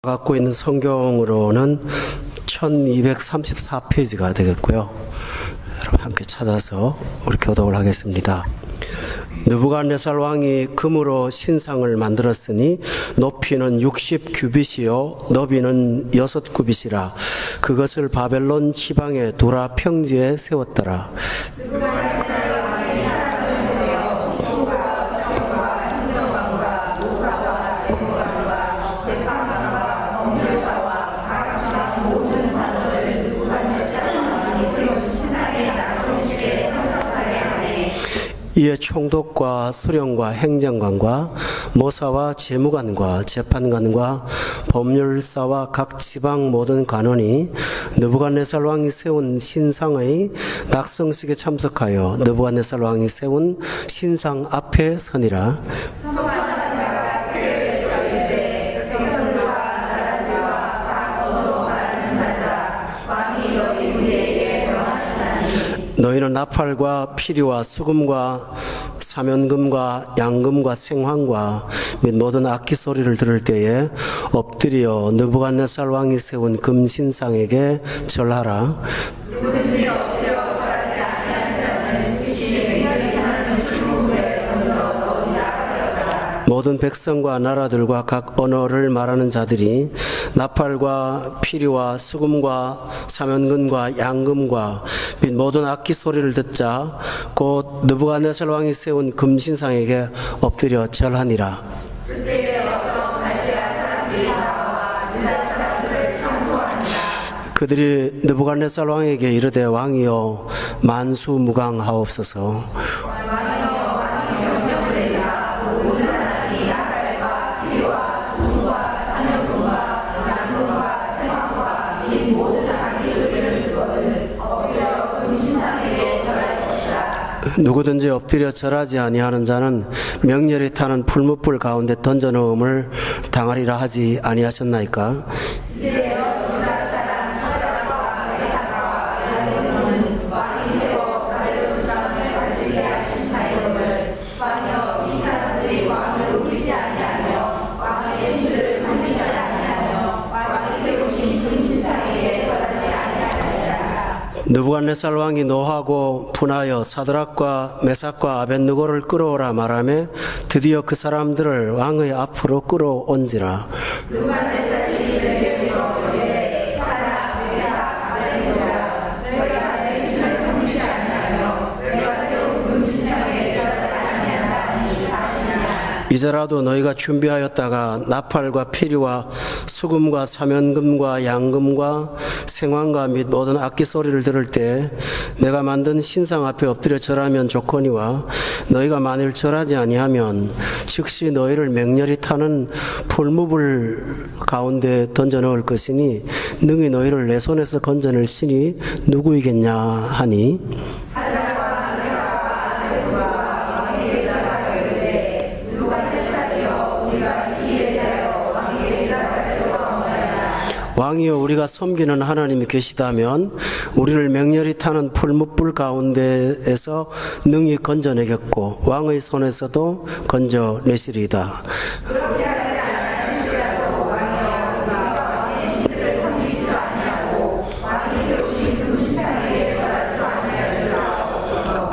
갖고 있는 성경으로는 1234페이지가 되겠고요. 여러분 함께 찾아서 우리 교독을 하겠습니다. 느부갓네살 왕이 금으로 신상을 만들었으니 높이는 60규빗이요 너비는 6규빗이라. 그것을 바벨론 지방의 두라 평지에 세웠더라. 이에 총독과 수령과 행정관과 모사와 재무관과 재판관과 법률사와 각 지방 모든 관원이 느부갓네살 왕이 세운 신상의 낙성식에 참석하여 느부갓네살 왕이 세운 신상 앞에 서니라. 너희는 나팔과 피리와 수금과 사면금과 양금과 생황과 및 모든 악기 소리를 들을 때에 엎드려 느부갓네살 왕이 세운 금신상에게 절하라. 누구든지 엎드려 절하지 아니하는 자는 즉시 맹렬히 하는 중국에 던져 넣으리라. 모든 백성과 나라들과 각 언어를 말하는 자들이 나팔과 피리와 수금과 사면금과 양금과 및 모든 악기 소리를 듣자 곧 느부갓네살 왕이 세운 금신상에게 엎드려 절하니라. 그들이 느부갓네살 왕에게 이르되 왕이여 만수무강하옵소서. 누구든지 엎드려 절하지 아니하는 자는 명렬히 타는 풀무불 가운데 던져 넣음을 당하리라 하지 아니하셨나이까? 느부갓네살 왕이 노하고 분하여 사드락과 메삭과 아벳느고를 끌어오라 말하며 드디어 그 사람들을 왕의 앞으로 끌어온지라. 이제라도 너희가 준비하였다가 나팔과 피리와 수금과 사면금과 양금과 생황과 및 모든 악기 소리를 들을 때 내가 만든 신상 앞에 엎드려 절하면 좋거니와 너희가 만일 절하지 아니하면 즉시 너희를 맹렬히 타는 풀무불 가운데 던져 넣을 것이니 능히 너희를 내 손에서 건져낼 신이 누구이겠냐 하니. 왕이여 우리가 섬기는 하나님이 계시다면 우리를 맹렬히 타는 풀무불 가운데에서 능히 건져내겠고 왕의 손에서도 건져내시리이다.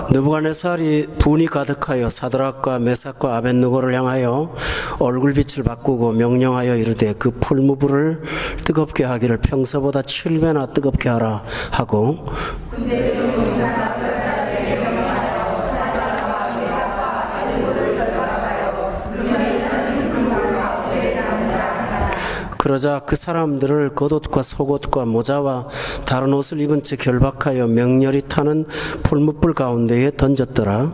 느부갓네살이 분이 가득하여 사드락과 메삭과 아벳느고를 향하여 얼굴빛을 바꾸고 명령하여 이르되 그 풀무불을 뜨겁게 하기를 평소보다 7배나 뜨겁게 하라 하고 그러자 그 사람들을 겉옷과 속옷과 모자와 다른 옷을 입은 채 결박하여 명렬히 타는 풀무불 가운데에 던졌더라.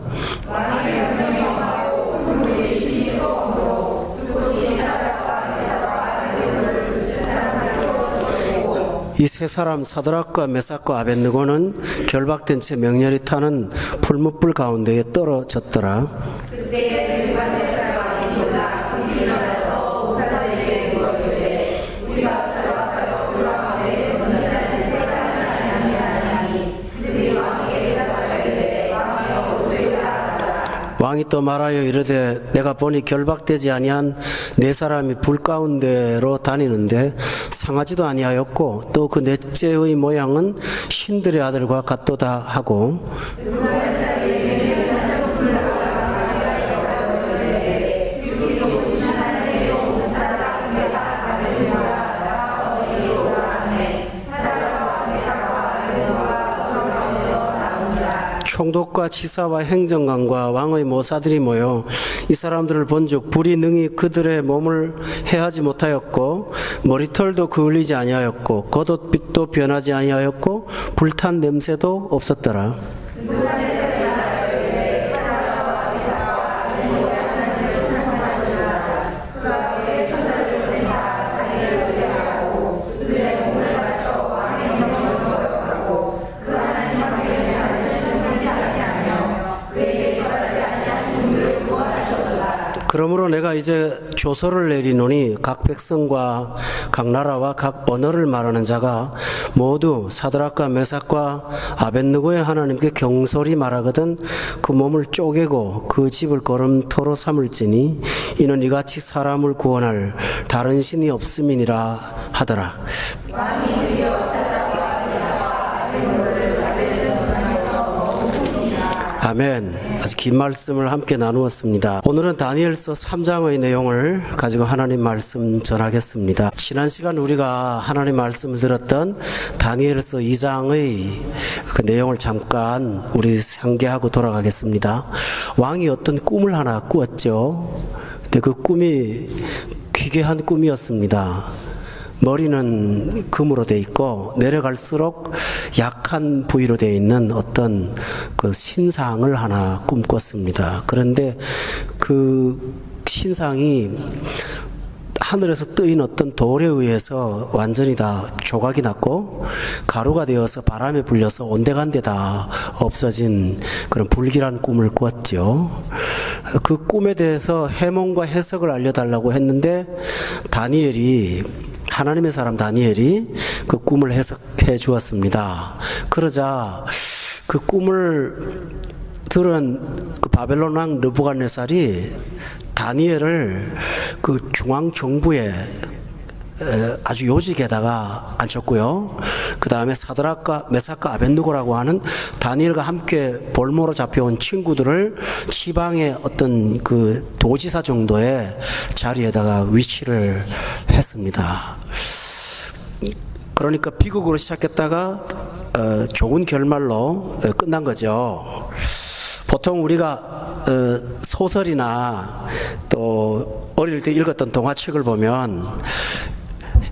이 세 사람 사드락과 메삭과 아벳느고는 결박된 채 명렬히 타는 풀무불 가운데에 떨어졌더라. 왕이 왕이 또 말하여 이르되 내가 보니 결박되지 아니한 네 사람이 불 가운데로 다니는데 상하지도 아니하였고 또 그 넷째의 모양은 신들의 아들과 같도다 하고 총독과 치사와 행정관과 왕의 모사들이 모여 이 사람들을 본즉 불이 능히 그들의 몸을 해하지 못하였고 머리털도 그을리지 아니하였고 겉옷빛도 변하지 아니하였고 불탄 냄새도 없었더라. 그러므로 내가 이제 조서를 내리노니 각 백성과 각 나라와 각 언어를 말하는 자가 모두 사드락과 메삭과 아벳느고의 하나님께 경솔히 말하거든 그 몸을 쪼개고 그 집을 거름토로 삼을지니 이는 이같이 사람을 구원할 다른 신이 없음이니라 하더라. 아멘. 아주 긴 말씀을 함께 나누었습니다. 오늘은 다니엘서 3장의 내용을 가지고 하나님 말씀 전하겠습니다. 지난 시간 우리가 하나님 말씀을 들었던 다니엘서 2장의 그 내용을 잠깐 우리 상기하고 돌아가겠습니다. 왕이 어떤 꿈을 하나 꾸었죠. 근데 그 꿈이 기괴한 꿈이었습니다. 머리는 금으로 돼 있고 내려갈수록 약한 부위로 돼 있는 어떤 그 신상을 하나 꿈꿨습니다. 그런데 그 신상이 하늘에서 뜨인 어떤 돌에 의해서 완전히 다 조각이 났고 가루가 되어서 바람에 불려서 온데간데 다 없어진 그런 불길한 꿈을 꾸었죠. 그 꿈에 대해서 해몽과 해석을 알려달라고 했는데 하나님의 사람 다니엘이 그 꿈을 해석해 주었습니다. 그러자 그 꿈을 들은 그 바벨론 왕 느부갓네살이 다니엘을 그 중앙 정부에 아주 요직에다가 앉혔고요. 그 다음에 사드락과 메삭과 아벳느고라고 하는 다니엘과 함께 볼모로 잡혀온 친구들을 지방의 어떤 그 도지사 정도의 자리에다가 위치를 했습니다. 그러니까 비극으로 시작했다가 좋은 결말로 끝난 거죠. 보통 우리가 소설이나 또 어릴 때 읽었던 동화책을 보면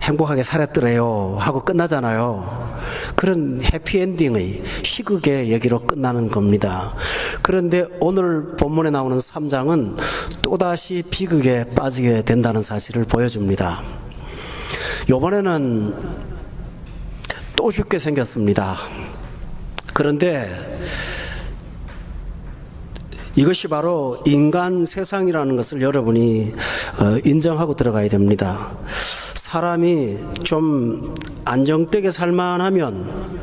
행복하게 살았더래요 하고 끝나잖아요. 그런 해피엔딩의 희극의 얘기로 끝나는 겁니다. 그런데 오늘 본문에 나오는 3장은 또다시 비극에 빠지게 된다는 사실을 보여줍니다. 이번에는 또 죽게 생겼습니다. 그런데 이것이 바로 인간 세상이라는 것을 여러분이 인정하고 들어가야 됩니다. 사람이 좀 안정되게 살만하면,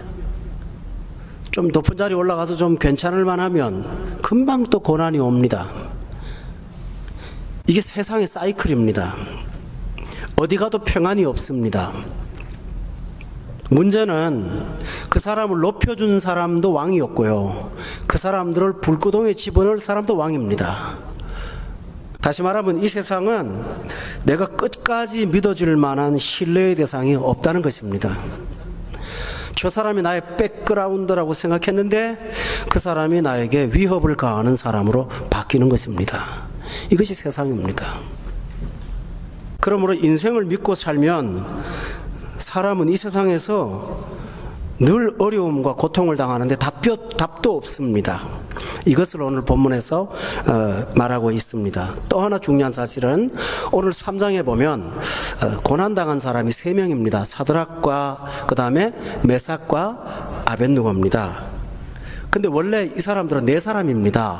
좀 높은 자리 올라가서 좀 괜찮을 만하면 금방 또 고난이 옵니다. 이게 세상의 사이클입니다. 어디 가도 평안이 없습니다. 문제는 그 사람을 높여준 사람도 왕이었고요, 그 사람들을 불구덩이에 집어넣을 사람도 왕입니다. 다시 말하면 이 세상은 내가 끝까지 믿어줄 만한 신뢰의 대상이 없다는 것입니다. 저 사람이 나의 백그라운드라고 생각했는데 그 사람이 나에게 위협을 가하는 사람으로 바뀌는 것입니다. 이것이 세상입니다. 그러므로 인생을 믿고 살면 사람은 이 세상에서 늘 어려움과 고통을 당하는데 답도 없습니다. 이것을 오늘 본문에서 말하고 있습니다. 또 하나 중요한 사실은 오늘 3장에 보면 고난당한 사람이 3명입니다. 사드락과 그 다음에 메삭과 아벳느고입니다. 근데 원래 이 사람들은 4사람입니다.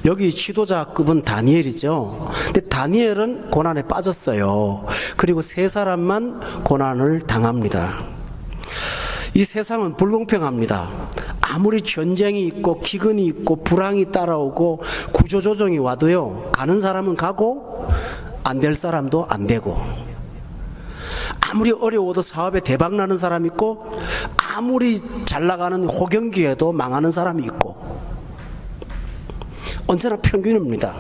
여기 지도자급은 다니엘이죠. 근데 다니엘은 고난에 빠졌어요. 그리고 3사람만 고난을 당합니다. 이 세상은 불공평합니다. 아무리 전쟁이 있고 기근이 있고 불황이 따라오고 구조조정이 와도요, 가는 사람은 가고 안 될 사람도 안 되고, 아무리 어려워도 사업에 대박 나는 사람이 있고, 아무리 잘 나가는 호경기에도 망하는 사람이 있고, 언제나 평균입니다.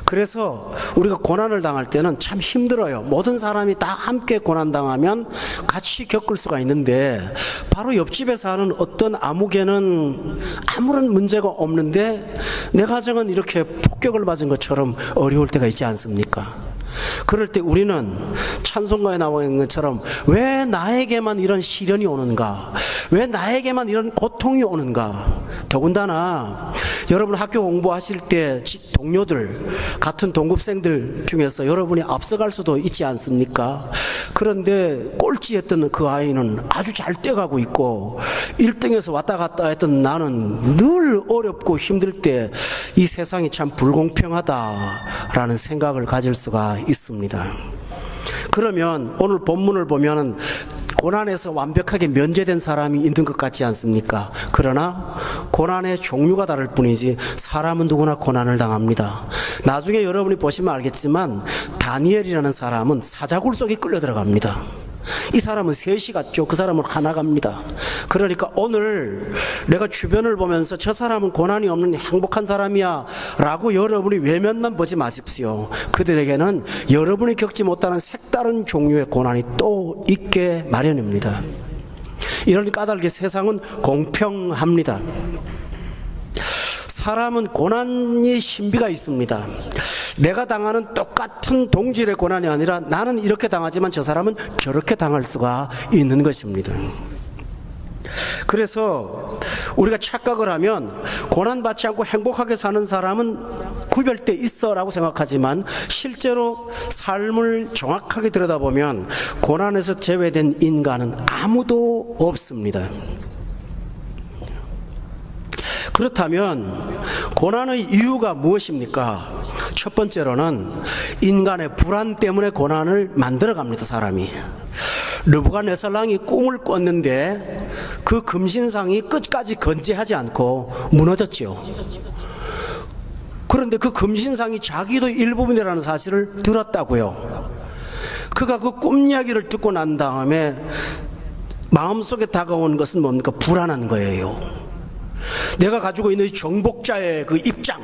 그래서 우리가 고난을 당할 때는 참 힘들어요. 모든 사람이 다 함께 고난당하면 같이 겪을 수가 있는데, 바로 옆집에 사는 어떤 아무개는 아무런 문제가 없는데 내 가정은 이렇게 폭격을 맞은 것처럼 어려울 때가 있지 않습니까? 그럴 때 우리는 찬송가에 나와 있는 것처럼 왜 나에게만 이런 시련이 오는가? 왜 나에게만 이런 고통이 오는가? 더군다나 여러분 학교 공부하실 때 동료들, 같은 동급생들 중에서 여러분이 앞서갈 수도 있지 않습니까? 그런데 꼴찌했던 그 아이는 아주 잘 떼가고 있고 1등에서 왔다 갔다 했던 나는 늘 어렵고 힘들 때 이 세상이 참 불공평하다라는 생각을 가질 수가 있습니다. 그러면 오늘 본문을 보면 고난에서 완벽하게 면제된 사람이 있는 것 같지 않습니까? 그러나 고난의 종류가 다를 뿐이지 사람은 누구나 고난을 당합니다. 나중에 여러분이 보시면 알겠지만 다니엘이라는 사람은 사자굴 속에 끌려 들어갑니다. 이 사람은 셋이 갔죠. 그 사람은 하나 갑니다. 그러니까 오늘 내가 주변을 보면서 저 사람은 고난이 없는 행복한 사람이야 라고 여러분이 외면만 보지 마십시오. 그들에게는 여러분이 겪지 못하는 색다른 종류의 고난이 또 있게 마련입니다. 이런 까닭에 세상은 공평합니다. 사람은 고난의 신비가 있습니다. 내가 당하는 똑같은 동질의 고난이 아니라 나는 이렇게 당하지만 저 사람은 저렇게 당할 수가 있는 것입니다. 그래서 우리가 착각을 하면 고난받지 않고 행복하게 사는 사람은 구별돼 있어 라고 생각하지만 실제로 삶을 정확하게 들여다보면 고난에서 제외된 인간은 아무도 없습니다. 그렇다면 고난의 이유가 무엇입니까? 첫 번째로는 인간의 불안 때문에 고난을 만들어갑니다. 사람이 느부갓네살랑이 꿈을 꿨는데 그 금신상이 끝까지 건재하지 않고 무너졌죠. 그런데 그 금신상이 자기도 일부분이라는 사실을 들었다고요. 그가 그 꿈 이야기를 듣고 난 다음에 마음속에 다가온 것은 뭡니까? 불안한 거예요. 내가 가지고 있는 정복자의 그 입장,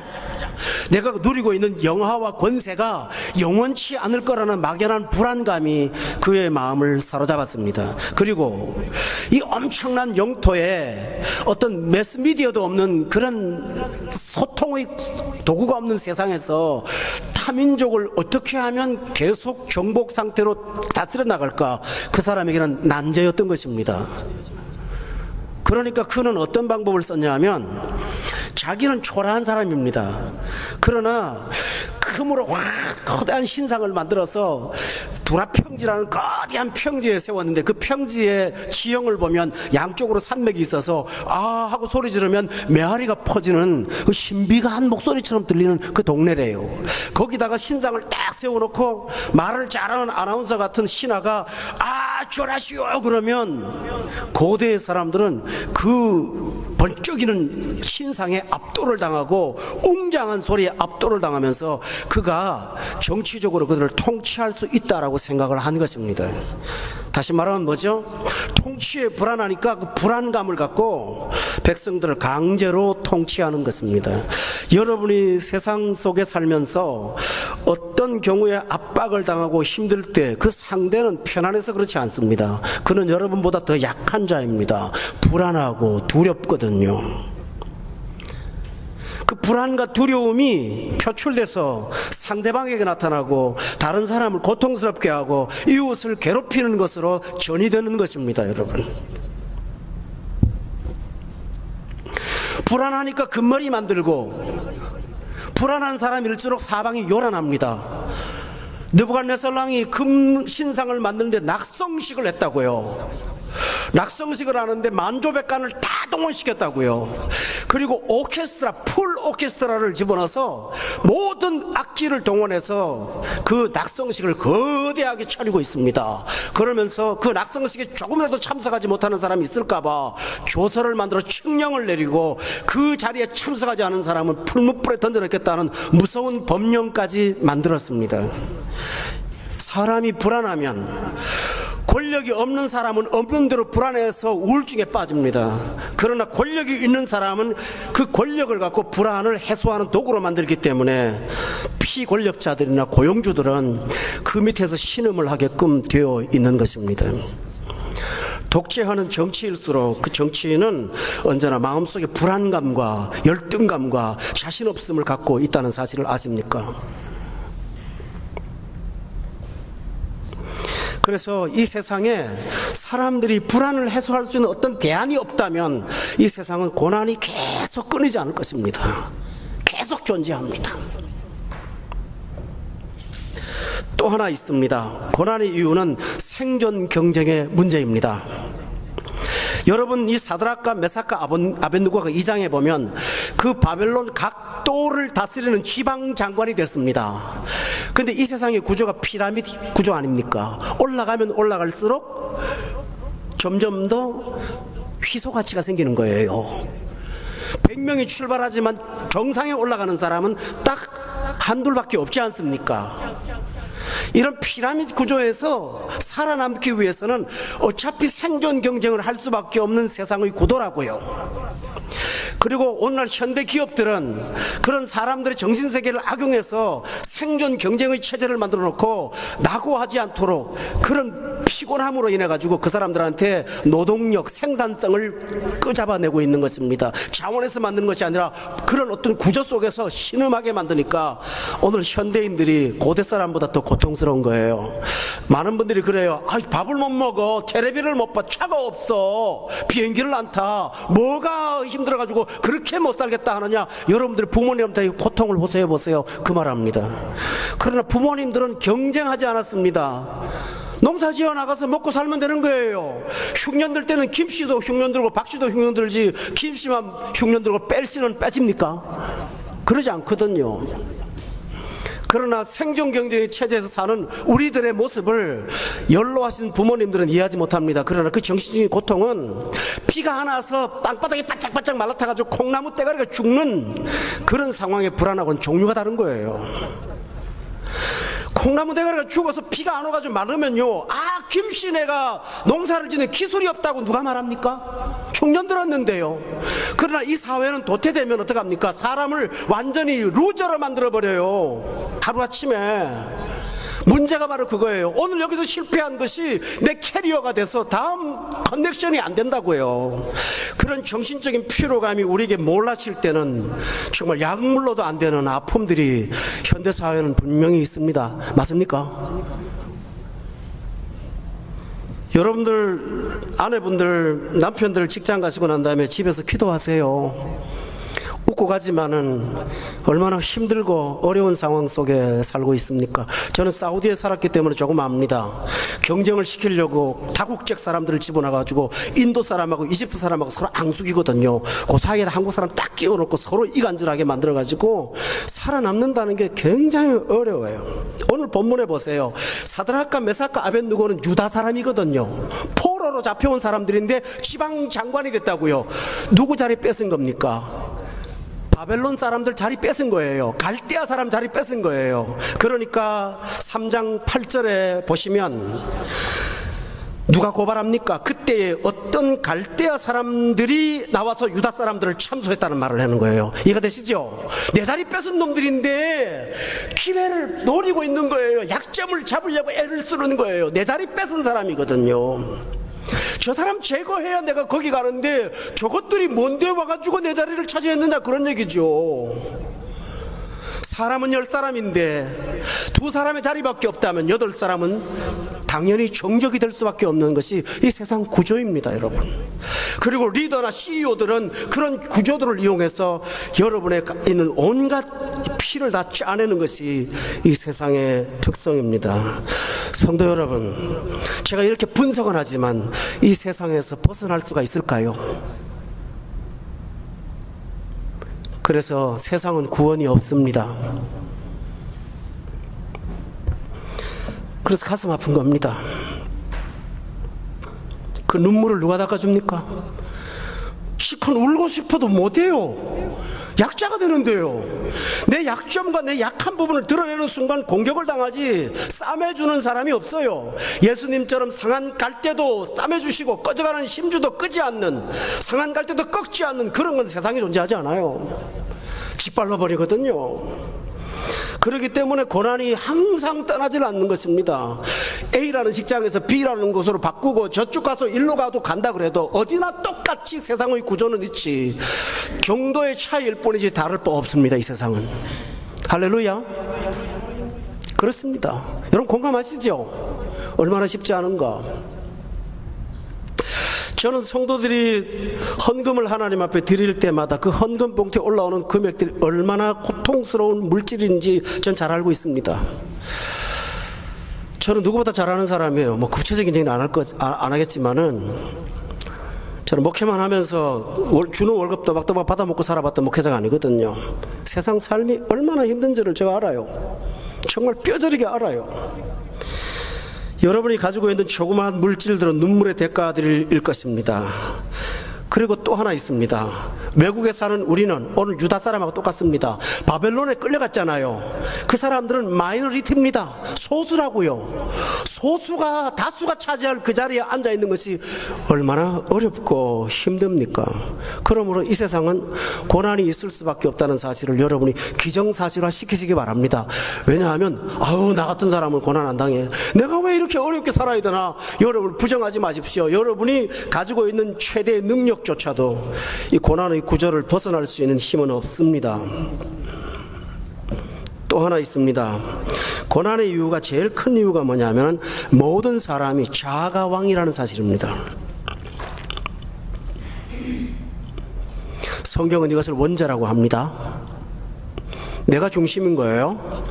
내가 누리고 있는 영화와 권세가 영원치 않을 거라는 막연한 불안감이 그의 마음을 사로잡았습니다. 그리고 이 엄청난 영토에 어떤 매스미디어도 없는 그런 소통의 도구가 없는 세상에서 타민족을 어떻게 하면 계속 정복 상태로 다스려 나갈까? 그 사람에게는 난제였던 것입니다. 그러니까 그는 어떤 방법을 썼냐 하면 자기는 초라한 사람입니다. 그러나 금으로 확 거대한 신상을 만들어서 두라평지라는 거대한 평지에 세웠는데 그 평지의 지형을 보면 양쪽으로 산맥이 있어서 아 하고 소리 지르면 메아리가 퍼지는 그 신비한 목소리처럼 들리는 그 동네래요. 거기다가 신상을 딱 세워놓고 말을 잘하는 아나운서 같은 신하가 아 절하시오 그러면 고대의 사람들은 그 번쩍이는 신상에 압도를 당하고 웅장한 소리에 압도를 당하면서 그가 정치적으로 그들을 통치할 수 있다라고 생각을 한 것입니다. 다시 말하면 뭐죠? 통치에 불안하니까 그 불안감을 갖고 백성들을 강제로 통치하는 것입니다. 여러분이 세상 속에 살면서 어떤 경우에 압박을 당하고 힘들 때 그 상대는 편안해서 그렇지 않습니다. 그는 여러분보다 더 약한 자입니다. 불안하고 두렵거든요. 그 불안과 두려움이 표출돼서 상대방에게 나타나고 다른 사람을 고통스럽게 하고 이웃을 괴롭히는 것으로 전이되는 것입니다. 여러분, 불안하니까 금머리 만들고 불안한 사람일수록 사방이 요란합니다. 느부갓네살 왕이 금 신상을 만드는데 낙성식을 했다고요. 낙성식을 하는데 만조백관을 다 동원시켰다고요. 그리고 오케스트라, 풀 오케스트라를 집어넣어서 모든 악기를 동원해서 그 낙성식을 거대하게 차리고 있습니다. 그러면서 그 낙성식에 조금이라도 참석하지 못하는 사람이 있을까봐 교서를 만들어 칙령을 내리고 그 자리에 참석하지 않은 사람은 풀무불에 던져넣겠다는 무서운 법령까지 만들었습니다. 사람이 불안하면, 권력이 없는 사람은 없는 대로 불안해서 우울증에 빠집니다. 그러나 권력이 있는 사람은 그 권력을 갖고 불안을 해소하는 도구로 만들기 때문에 피권력자들이나 고용주들은 그 밑에서 신음을 하게끔 되어 있는 것입니다. 독재하는 정치일수록 그 정치인은 언제나 마음속에 불안감과 열등감과 자신 없음을 갖고 있다는 사실을 아십니까? 그래서 이 세상에 사람들이 불안을 해소할 수 있는 어떤 대안이 없다면 이 세상은 고난이 계속 끊이지 않을 것입니다. 계속 존재합니다. 또 하나 있습니다. 고난의 이유는 생존 경쟁의 문제입니다. 여러분, 이 사드락과 메삭과 아벤누고가 2장에 보면 그 바벨론 각도를 다스리는 지방 장관이 됐습니다. 근데 이 세상의 구조가 피라미드 구조 아닙니까? 올라가면 올라갈수록 점점 더 희소 가치가 생기는 거예요. 100명이 출발하지만 정상에 올라가는 사람은 딱 한둘밖에 없지 않습니까? 이런 피라미드 구조에서 살아남기 위해서는 어차피 생존 경쟁을 할 수밖에 없는 세상의 구도라고요. 그리고 오늘날 현대 기업들은 그런 사람들의 정신세계를 악용해서 생존 경쟁의 체제를 만들어 놓고 낙오하지 않도록 그런 피곤함으로 인해 가지고 그 사람들한테 노동력, 생산성을 끄잡아내고 있는 것입니다. 자원에서 만드는 것이 아니라 그런 어떤 구조 속에서 신음하게 만드니까 오늘 현대인들이 고대 사람보다 더 고통스러운 거예요. 많은 분들이 그래요. 밥을 못 먹어, 텔레비를 못 봐, 차가 없어, 비행기를 안 타, 뭐가 힘들어가지고 그렇게 못 살겠다 하느냐. 여러분들이 부모님한테 고통을 호소해 보세요. 그 말합니다. 그러나 부모님들은 경쟁하지 않았습니다. 농사 지어 나가서 먹고 살면 되는 거예요. 흉년 들 때는 김씨도 흉년 들고 박씨도 흉년 들지 김씨만 흉년 들고 뺄씨는 빼집니까? 그러지 않거든요. 그러나 생존 경쟁의 체제에서 사는 우리들의 모습을 연로하신 부모님들은 이해하지 못합니다. 그러나 그 정신적인 고통은 비가 안 와서 땅바닥이 바짝바짝 말라타가지고 콩나무 떼가리가 죽는 그런 상황의 불안하고는 종류가 다른 거예요. 콩나무 대가리가 죽어서 비가 안 와가지고 마르면요, 김씨네가 농사를 짓는 기술이 없다고 누가 말합니까? 흉년 들었는데요. 그러나 이 사회는 도태되면 어떡합니까? 사람을 완전히 루저로 만들어버려요. 하루아침에. 문제가 바로 그거예요. 오늘 여기서 실패한 것이 내 캐리어가 돼서 다음 커넥션이 안 된다고요. 그런 정신적인 피로감이 우리에게 몰라칠 때는 정말 약물로도 안 되는 아픔들이 현대사회는 분명히 있습니다. 맞습니까? 여러분들, 아내분들, 남편들 직장 가시고 난 다음에 집에서 기도하세요. 웃고 가지만은 얼마나 힘들고 어려운 상황 속에 살고 있습니까? 저는 사우디에 살았기 때문에 조금 압니다. 경쟁을 시키려고 다국적 사람들을 집어넣어가지고 인도 사람하고 이집트 사람하고 서로 앙숙이거든요. 그 사이에 한국 사람 딱 끼워놓고 서로 이간질하게 만들어가지고 살아남는다는 게 굉장히 어려워요. 오늘 본문에 보세요. 사드락과 메삭과 아벤누고는 유다 사람이거든요. 포로로 잡혀온 사람들인데 지방 장관이 됐다고요. 누구 자리 뺏은 겁니까? 바벨론 사람들 자리 뺏은 거예요. 갈대아 사람 자리 뺏은 거예요. 그러니까 3장 8절에 보시면 누가 고발합니까? 그때에 어떤 갈대아 사람들이 나와서 유다 사람들을 참소했다는 말을 하는 거예요. 이해가 되시죠? 내 자리 뺏은 놈들인데 기회를 노리고 있는 거예요. 약점을 잡으려고 애를 쓰는 거예요. 내 자리 뺏은 사람이거든요. 저 사람 제거해야 내가 거기 가는데 저것들이 뭔데 와가지고 내 자리를 차지했느냐, 그런 얘기죠. 사람은 10사람인데 2사람의 자리밖에 없다면 8사람은 당연히 정적이 될 수밖에 없는 것이 이 세상 구조입니다, 여러분. 그리고 리더나 CEO들은 그런 구조들을 이용해서 여러분의 있는 온갖 피를 다 짜내는 것이 이 세상의 특성입니다. 성도 여러분, 제가 이렇게 분석은 하지만 이 세상에서 벗어날 수가 있을까요? 그래서 세상은 구원이 없습니다. 그래서 가슴 아픈 겁니다. 그 눈물을 누가 닦아줍니까? 실컷 울고 싶어도 못해요. 약자가 되는데요. 내 약점과 내 약한 부분을 드러내는 순간 공격을 당하지 싸매주는 사람이 없어요. 예수님처럼 상한 갈대도 싸매주시고 꺼져가는 심주도 끄지 않는, 상한 갈대도 꺾지 않는 그런 건 세상에 존재하지 않아요. 짓밟아버리거든요. 그렇기 때문에 고난이 항상 떠나질 않는 것입니다. A라는 직장에서 B라는 곳으로 바꾸고 저쪽 가서 일로 가도 간다 그래도 어디나 똑같이 세상의 구조는 있지, 경도의 차이일 뿐이지 다를 바 없습니다. 이 세상은. 할렐루야. 그렇습니다. 여러분 공감하시죠? 얼마나 쉽지 않은가. 저는 성도들이 헌금을 하나님 앞에 드릴 때마다 그 헌금 봉투에 올라오는 금액들이 얼마나 고통스러운 물질인지 전 잘 알고 있습니다. 저는 누구보다 잘 아는 사람이에요. 뭐 구체적인 얘기는 안 하겠지만은, 저는 목회만 하면서 주는 월급 또박또박 받아먹고 살아봤던 목회자가 아니거든요. 세상 삶이 얼마나 힘든지를 제가 알아요. 정말 뼈저리게 알아요. 여러분이 가지고 있는 조그마한 물질들은 눈물의 대가들일 것입니다. 그리고 또 하나 있습니다. 외국에 사는 우리는 오늘 유다 사람하고 똑같습니다. 바벨론에 끌려갔잖아요. 그 사람들은 마이너리티입니다. 소수라고요. 소수가 다수가 차지할 그 자리에 앉아있는 것이 얼마나 어렵고 힘듭니까? 그러므로 이 세상은 고난이 있을 수밖에 없다는 사실을 여러분이 기정사실화 시키시기 바랍니다. 왜냐하면 나 같은 사람은 고난 안 당해, 내가 왜 이렇게 어렵게 살아야 되나, 여러분 부정하지 마십시오. 여러분이 가지고 있는 최대의 능력조차도 이 고난의 구조를 벗어날 수 있는 힘은 없습니다. 또 하나 있습니다. 고난의 이유가, 제일 큰 이유가 뭐냐면 모든 사람이 자아가 왕이라는 사실입니다. 성경은 이것을 원죄라고 합니다. 내가 중심인 거예요.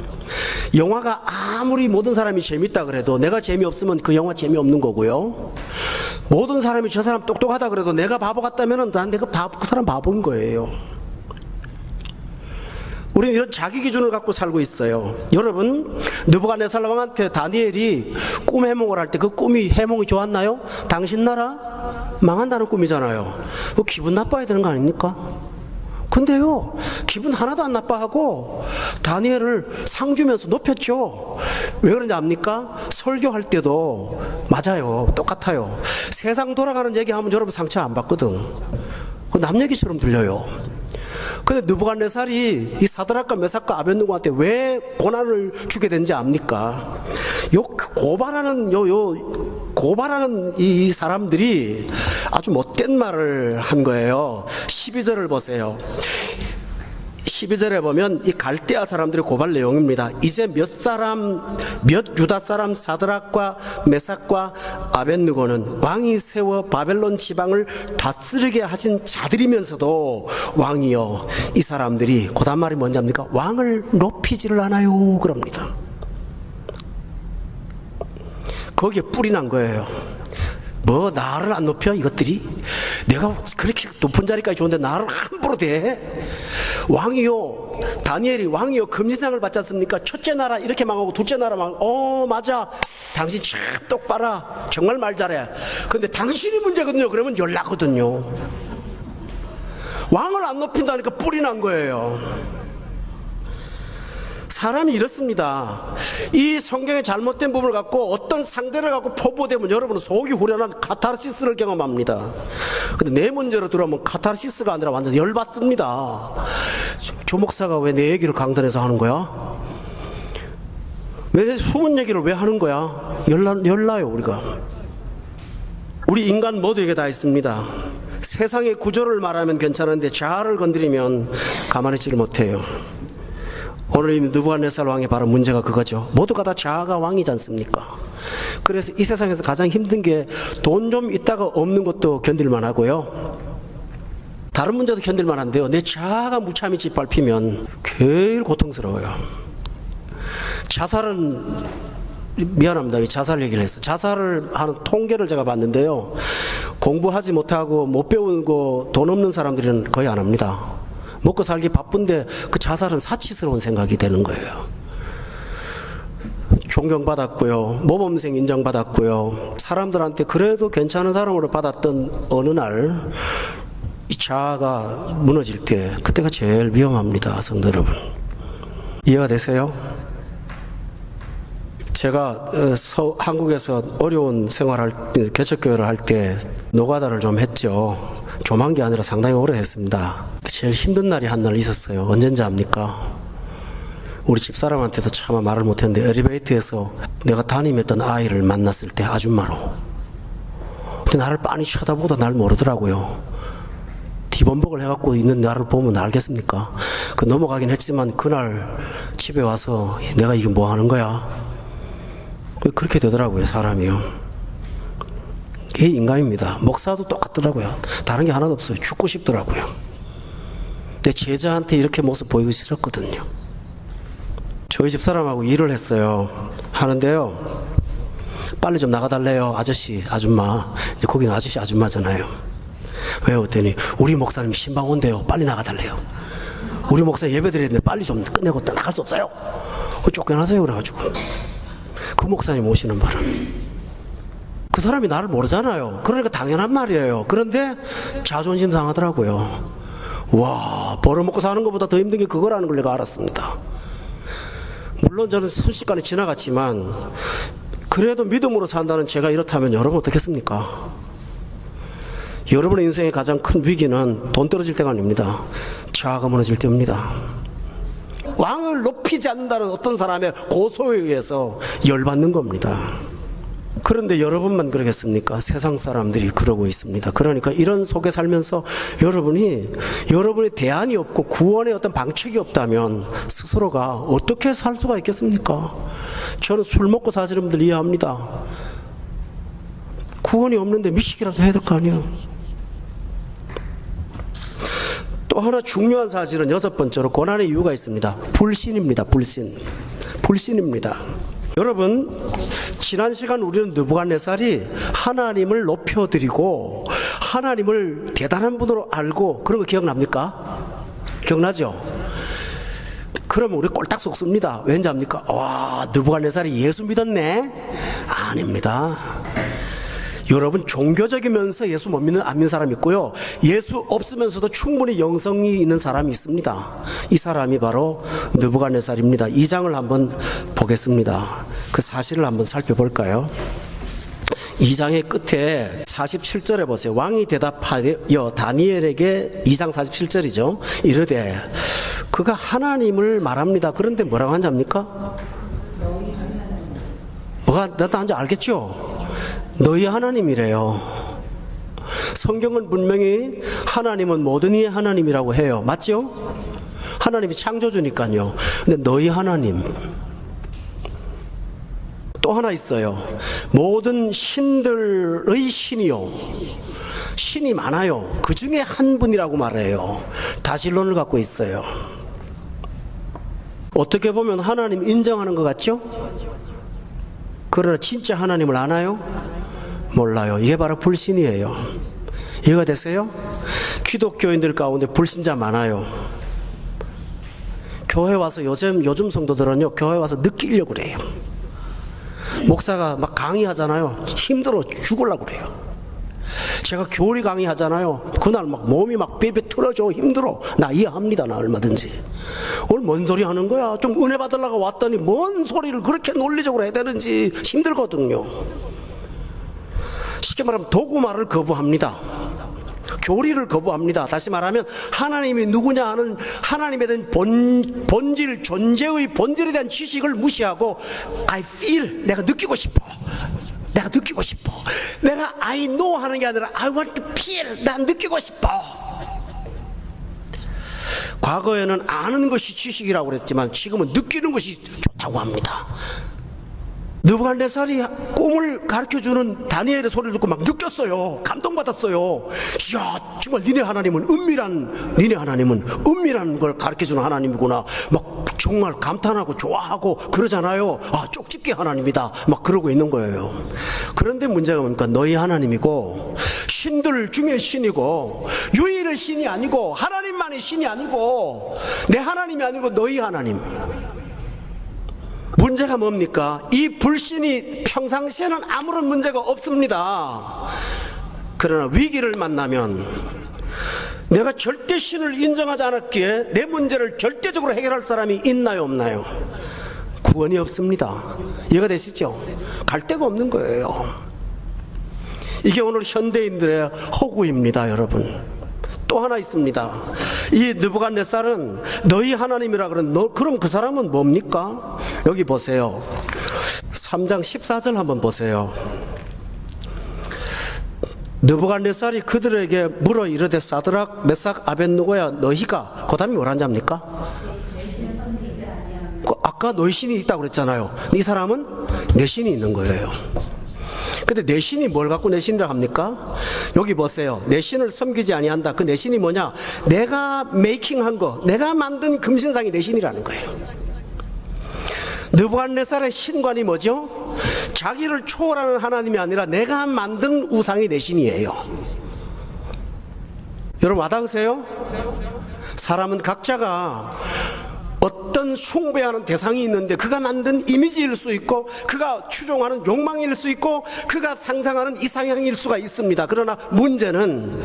영화가 아무리 모든 사람이 재밌다 그래도 내가 재미없으면 그 영화 재미없는 거고요. 모든 사람이 저 사람 똑똑하다 그래도 내가 바보 같다면 난 그 사람 바보인 거예요. 우리는 이런 자기 기준을 갖고 살고 있어요. 여러분, 느부갓네살 왕한테 다니엘이 꿈 해몽을 할 때 그 해몽이 좋았나요? 당신 나라 망한다는 꿈이잖아요. 그 기분 나빠야 되는 거 아닙니까? 근데요, 기분 하나도 안 나빠하고 다니엘을 상 주면서 높였죠. 왜 그런지 압니까? 설교할 때도 맞아요. 똑같아요. 세상 돌아가는 얘기하면 여러분 상처 안 받거든. 남 얘기처럼 들려요. 근데 느부갓네살이 이 사드락과 메삭과 아벳느고한테 왜 고난을 주게 된지 압니까? 고발하는 이 사람들이 아주 못된 말을 한 거예요. 12절을 보세요. 12절에 보면 이 갈대아 사람들의 고발 내용입니다. 이제 몇 유다 사람 사드락과 메삭과 아벳느고는 왕이 세워 바벨론 지방을 다스리게 하신 자들이면서도 왕이여, 이 사람들이 고단 말이 뭔지 압니까? 왕을 높이지를 않아요 그럽니다. 거기에 뿔이 난 거예요. 뭐 나를 안 높여 이것들이? 내가 그렇게 높은 자리까지 좋은데 나를 함부로 대? 왕이요, 다니엘이 왕이요 금지상을 받지 않습니까? 첫째 나라 이렇게 망하고 둘째 나라 망하고, 맞아, 당신 참 똑바라, 정말 말 잘해. 근데 당신이 문제거든요. 그러면 연락거든요. 왕을 안 높인다니까 뿔이 난 거예요. 사람이 이렇습니다. 이 성경의 잘못된 부분을 갖고 어떤 상대를 갖고 포부되면 여러분은 속이 후련한 카타르시스를 경험합니다. 근데 내 문제로 들어오면 카타르시스가 아니라 완전 열받습니다. 조 목사가 왜 내 얘기를 강단에서 하는 거야? 왜 숨은 얘기를 왜 하는 거야? 열나요 우리가. 우리 인간 모두에게 다 있습니다. 세상의 구조를 말하면 괜찮은데 자아를 건드리면 가만히 있지를 못해요. 오늘 이 느부갓네살 왕의 바로 문제가 그거죠. 모두가 다 자아가 왕이지 않습니까? 그래서 이 세상에서 가장 힘든 게 돈 좀 있다가 없는 것도 견딜만 하고요. 다른 문제도 견딜만 한데요. 내 자아가 무참히 짓밟히면 제일 고통스러워요. 자살은 미안합니다. 이 자살 얘기를 했어. 자살을 하는 통계를 제가 봤는데요. 공부하지 못하고 못 배우고 돈 없는 사람들은 거의 안 합니다. 먹고 살기 바쁜데 그 자살은 사치스러운 생각이 되는 거예요. 존경받았고요. 모범생 인정받았고요. 사람들한테 그래도 괜찮은 사람으로 받았던 어느 날 이 자아가 무너질 때 그때가 제일 위험합니다. 성도 여러분. 이해가 되세요? 제가 한국에서 어려운 생활할 때, 개척교회를 할 때 노가다를 좀 했죠. 좀 한 게 아니라 상당히 오래 했습니다. 제일 힘든 날이 한 날 있었어요. 언젠지 압니까? 우리 집사람한테도 차마 말을 못했는데 엘리베이터에서 내가 담임했던 아이를 만났을 때 아줌마로. 근데 나를 빤히 쳐다보다 날 모르더라고요. 뒤범벅을 해갖고 있는 나를 보면 알겠습니까? 그 넘어가긴 했지만 그날 집에 와서 내가 이게 뭐 하는 거야? 그렇게 되더라고요, 사람이요. 이게 인간입니다. 목사도 똑같더라고요. 다른 게 하나도 없어요. 죽고 싶더라고요. 내 제자한테 이렇게 모습 보이기 싫었거든요. 저희 집사람하고 일을 했어요. 하는데요. 빨리 좀 나가달래요. 아저씨, 아줌마. 이제 거기는 아저씨, 아줌마잖아요. 왜요? 그랬더니 우리 목사님 신방 온대요. 빨리 나가달래요. 우리 목사 예배 드렸는데 빨리 좀 끝내고 나갈 수 없어요. 쫓겨나세요. 그래가지고 그 목사님 오시는 바람에 그 사람이 나를 모르잖아요. 그러니까 당연한 말이에요. 그런데 자존심 상하더라고요. 와, 벌어먹고 사는 것보다 더 힘든 게 그거라는 걸 내가 알았습니다. 물론 저는 순식간에 지나갔지만 그래도 믿음으로 산다는 제가 이렇다면 여러분 어떻겠습니까? 여러분의 인생의 가장 큰 위기는 돈 떨어질 때가 아닙니다. 자아가 무너질 때입니다. 왕을 높이지 않는다는 어떤 사람의 고소에 의해서 열받는 겁니다. 그런데 여러분만 그러겠습니까? 세상 사람들이 그러고 있습니다. 그러니까 이런 속에 살면서 여러분의 대안이 없고 구원의 어떤 방책이 없다면 스스로가 어떻게 살 수가 있겠습니까? 저는 술 먹고 사시는 분들 이해합니다. 구원이 없는데 미식이라도 해야 될 거 아니에요. 또 하나 중요한 사실은 여섯 번째로 고난의 이유가 있습니다. 불신입니다. 불신입니다. 여러분, 지난 시간 우리는 느부갓네살이 하나님을 높여드리고 하나님을 대단한 분으로 알고 그런 거 기억납니까? 기억나죠? 그러면 우리 꼴딱 속습니다. 왠지 압니까? 와, 느부갓네살이 예수 믿었네? 아닙니다. 여러분, 종교적이면서 예수 못 믿는 안 믿는 사람이 있고요. 예수 없으면서도 충분히 영성이 있는 사람이 있습니다. 이 사람이 바로 느부갓네살입니다. 2장을 한번 보겠습니다. 그 사실을 한번 살펴볼까요? 2장의 끝에 47절에 보세요. 왕이 대답하여 다니엘에게 2장 47절이죠. 이르되 그가 하나님을 말합니다. 그런데 뭐라고 한지 압니까? 뭐가 나도 한지 알겠죠? 너희 하나님이래요. 성경은 분명히 하나님은 모든 이의 하나님이라고 해요. 맞죠? 하나님이 창조주니까요. 근데 너희 하나님 또 하나 있어요. 모든 신들의 신이요. 신이 많아요. 그 중에 한 분이라고 말해요. 다신론을 갖고 있어요. 어떻게 보면 하나님 인정하는 것 같죠? 그러나 진짜 하나님을 아나요? 몰라요. 이게 바로 불신이에요. 이해가 되세요? 기독교인들 가운데 불신자 많아요. 교회 와서 요즘 성도들은요, 교회 와서 느끼려고 그래요. 목사가 막 강의하잖아요. 힘들어 죽으려고 그래요. 제가 교리 강의하잖아요. 그날 막 몸이 막 베베 틀어져 힘들어. 나 이해합니다. 나 얼마든지. 오늘 뭔 소리 하는 거야? 좀 은혜 받으려고 왔더니 뭔 소리를 그렇게 논리적으로 해야 되는지 힘들거든요. 쉽게 말하면 도구말을 거부합니다. 교리를 거부합니다. 다시 말하면 하나님이 누구냐 하는 하나님에 대한 본질, 존재의 본질에 대한 지식을 무시하고 I feel, 내가 느끼고 싶어. 내가 I know 하는 게 아니라 I want to feel, 난 느끼고 싶어. 과거에는 아는 것이 지식이라고 그랬지만 지금은 느끼는 것이 좋다고 합니다. 느부갓네살이 꿈을 가르쳐주는 다니엘의 소리를 듣고 막 느꼈어요. 감동받았어요. 이야, 정말 니네 하나님은 은밀한 걸 가르쳐주는 하나님이구나. 막 정말 감탄하고 좋아하고 그러잖아요. 아, 쪽집게 하나님이다. 막 그러고 있는 거예요. 그런데 문제가 뭡니까? 너희 하나님이고 신들 중에 신이고 유일의 신이 아니고 하나님만의 신이 아니고 내 하나님이 아니고 너희 하나님. 문제가 뭡니까? 이 불신이 평상시에는 아무런 문제가 없습니다. 그러나 위기를 만나면 내가 절대 신을 인정하지 않았기에 내 문제를 절대적으로 해결할 사람이 있나요, 없나요? 구원이 없습니다. 이해가 되시죠? 갈 데가 없는 거예요. 이게 오늘 현대인들의 허구입니다, 여러분. 또 하나 있습니다. 이 느부갓네살은 너희 하나님이라 그럼 그 사람은 뭡니까? 여기 보세요. 3장 14절 한번 보세요. 느부갓네살이 그들에게 물어 이르되 사드락 메삭 아벳느고야 너희가 그 다음에 뭐라는 자입니까? 아까 너희 신이 있다고 그랬잖아요. 이 사람은 내 신이 있는 거예요. 근데 내 신이 뭘 갖고 내 신이라고 합니까? 여기 보세요. 내 신을 섬기지 아니한다. 그 내 신이 뭐냐? 내가 메이킹한 거, 내가 만든 금신상이 내 신이라는 거예요. 느부갓네살의 신관이 뭐죠? 자기를 초월하는 하나님이 아니라 내가 만든 우상이 내 신이에요. 여러분 와닿으세요? 사람은 각자가 어떤 숭배하는 대상이 있는데 그가 만든 이미지일 수 있고 그가 추종하는 욕망일 수 있고 그가 상상하는 이상향일 수가 있습니다. 그러나 문제는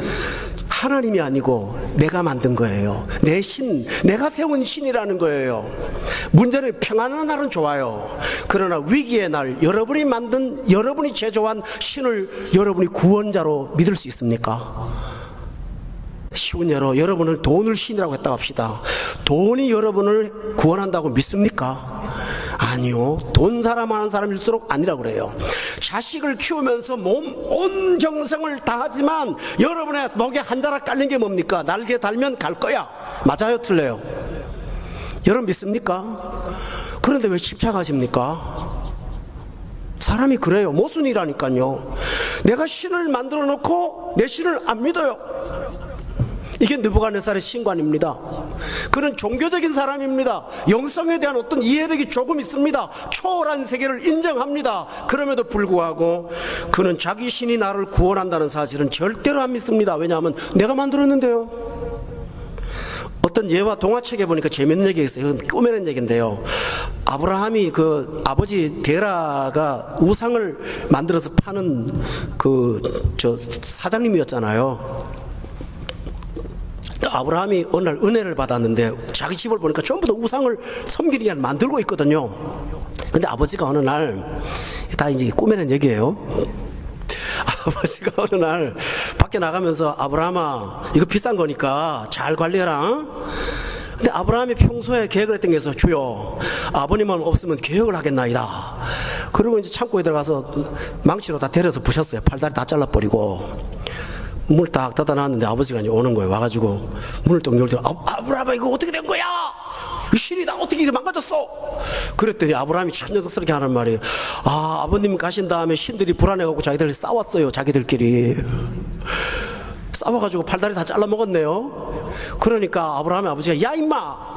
하나님이 아니고 내가 만든 거예요. 내 신, 내가 세운 신이라는 거예요. 문제는 평안한 날은 좋아요. 그러나 위기의 날 여러분이 제조한 신을 여러분이 구원자로 믿을 수 있습니까? 쉬운 예로 여러분은 돈을 신이라고 했다고 합시다. 돈이 여러분을 구원한다고 믿습니까? 아니요. 돈 사랑하는 사람일수록 아니라고 그래요. 자식을 키우면서 온 정성을 다하지만 여러분의 목에 한 자락 깔린 게 뭡니까? 날개 달면 갈 거야. 맞아요, 틀려요? 여러분 믿습니까? 그런데 왜 집착하십니까? 사람이 그래요. 모순이라니까요. 내가 신을 만들어 놓고 내 신을 안 믿어요. 이게 느부갓네살의 신관입니다. 그는 종교적인 사람입니다. 영성에 대한 어떤 이해력이 조금 있습니다. 초월한 세계를 인정합니다. 그럼에도 불구하고 그는 자기 신이 나를 구원한다는 사실은 절대로 안 믿습니다. 왜냐하면 내가 만들었는데요. 어떤 예와 동화책에 보니까 재밌는 얘기가 있어요. 꾸며낸 얘기인데요. 아브라함이 그 아버지 데라가 우상을 만들어서 파는 사장님이었잖아요. 아브라함이 어느 날 은혜를 받았는데 자기 집을 보니까 전부 다 우상을 섬기기 위해 만들고 있거든요. 근데 아버지가 어느 날, 다 이제 꾸며낸 얘기예요. 아버지가 어느 날 밖에 나가면서 아브라함아 이거 비싼 거니까 잘 관리해라. 근데 아브라함이 평소에 계획을 했던 게 있어서 주여 아버님만 없으면 계획을 하겠나이다. 그리고 이제 창고에 들어가서 망치로 다 때려서 부셨어요. 팔다리 다 잘라버리고. 문을 딱 닫아놨는데 아버지가 이제 오는 거예요. 와가지고 문을 딱 열더니 아브라함아 이거 어떻게 된 거야? 이 신이 나 어떻게 이렇게 망가졌어? 그랬더니 아브라함이 천연덕스럽게 하는 말이 아버님 가신 다음에 신들이 불안해갖고 자기들 싸웠어요. 자기들끼리 싸워가지고 팔다리 다 잘라먹었네요. 그러니까 아브라함의 아버지가 야 임마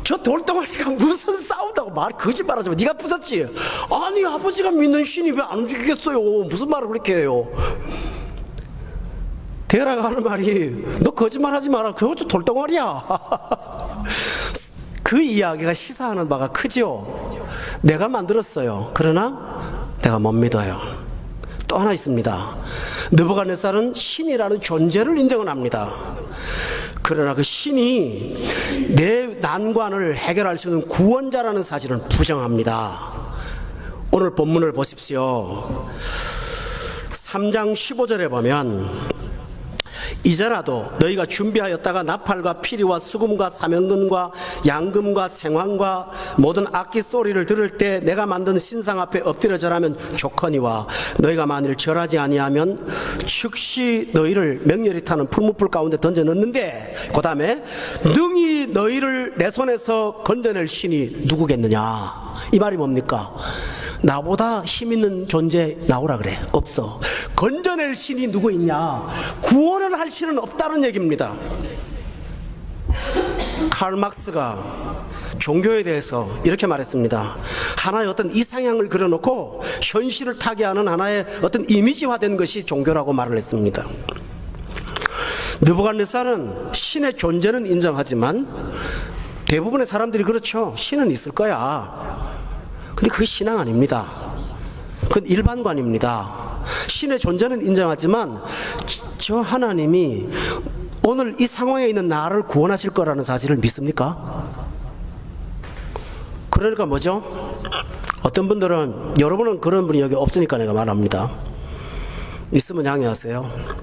저 돌덩어리가 무슨 싸운다고 거짓말하지 마. 네가 부쉈지? 아니 아버지가 믿는 신이 왜 안 움직이겠어요? 무슨 말을 그렇게 해요? 데라가 하는 말이 너 거짓말하지 마라. 그것도 돌덩어리야. 그 이야기가 시사하는 바가 크죠. 내가 만들었어요. 그러나 내가 못 믿어요. 또 하나 있습니다. 느부갓네살은 신이라는 존재를 인정은 합니다. 그러나 그 신이 내 난관을 해결할 수 있는 구원자라는 사실은 부정합니다. 오늘 본문을 보십시오. 3장 15절에 보면 이제라도 너희가 준비하였다가 나팔과 피리와 수금과 사면금과 양금과 생황과 모든 악기 소리를 들을 때 내가 만든 신상 앞에 엎드려 절하면 좋거니와 너희가 만일 절하지 아니하면 즉시 너희를 맹렬히 타는 풀무불 가운데 던져 넣는데 그 다음에 능히 너희를 내 손에서 건져낼 신이 누구겠느냐. 이 말이 뭡니까? 나보다 힘 있는 존재 나오라 그래. 없어. 건져낼 신이 누구 있냐? 구원을 할 신은 없다는 얘기입니다. 칼 막스가 종교에 대해서 이렇게 말했습니다. 하나의 어떤 이상향을 그려놓고 현실을 타개하는 하나의 어떤 이미지화된 것이 종교라고 말을 했습니다. 느부갓네살은 신의 존재는 인정하지만 대부분의 사람들이 그렇죠. 신은 있을 거야. 근데 그게 신앙 아닙니다. 그건 일반관입니다. 신의 존재는 인정하지만 저 하나님이 오늘 이 상황에 있는 나를 구원하실 거라는 사실을 믿습니까? 그러니까 뭐죠? 어떤 분들은, 여러분은 그런 분이 여기 없으니까 내가 말합니다. 있으면 양해하세요.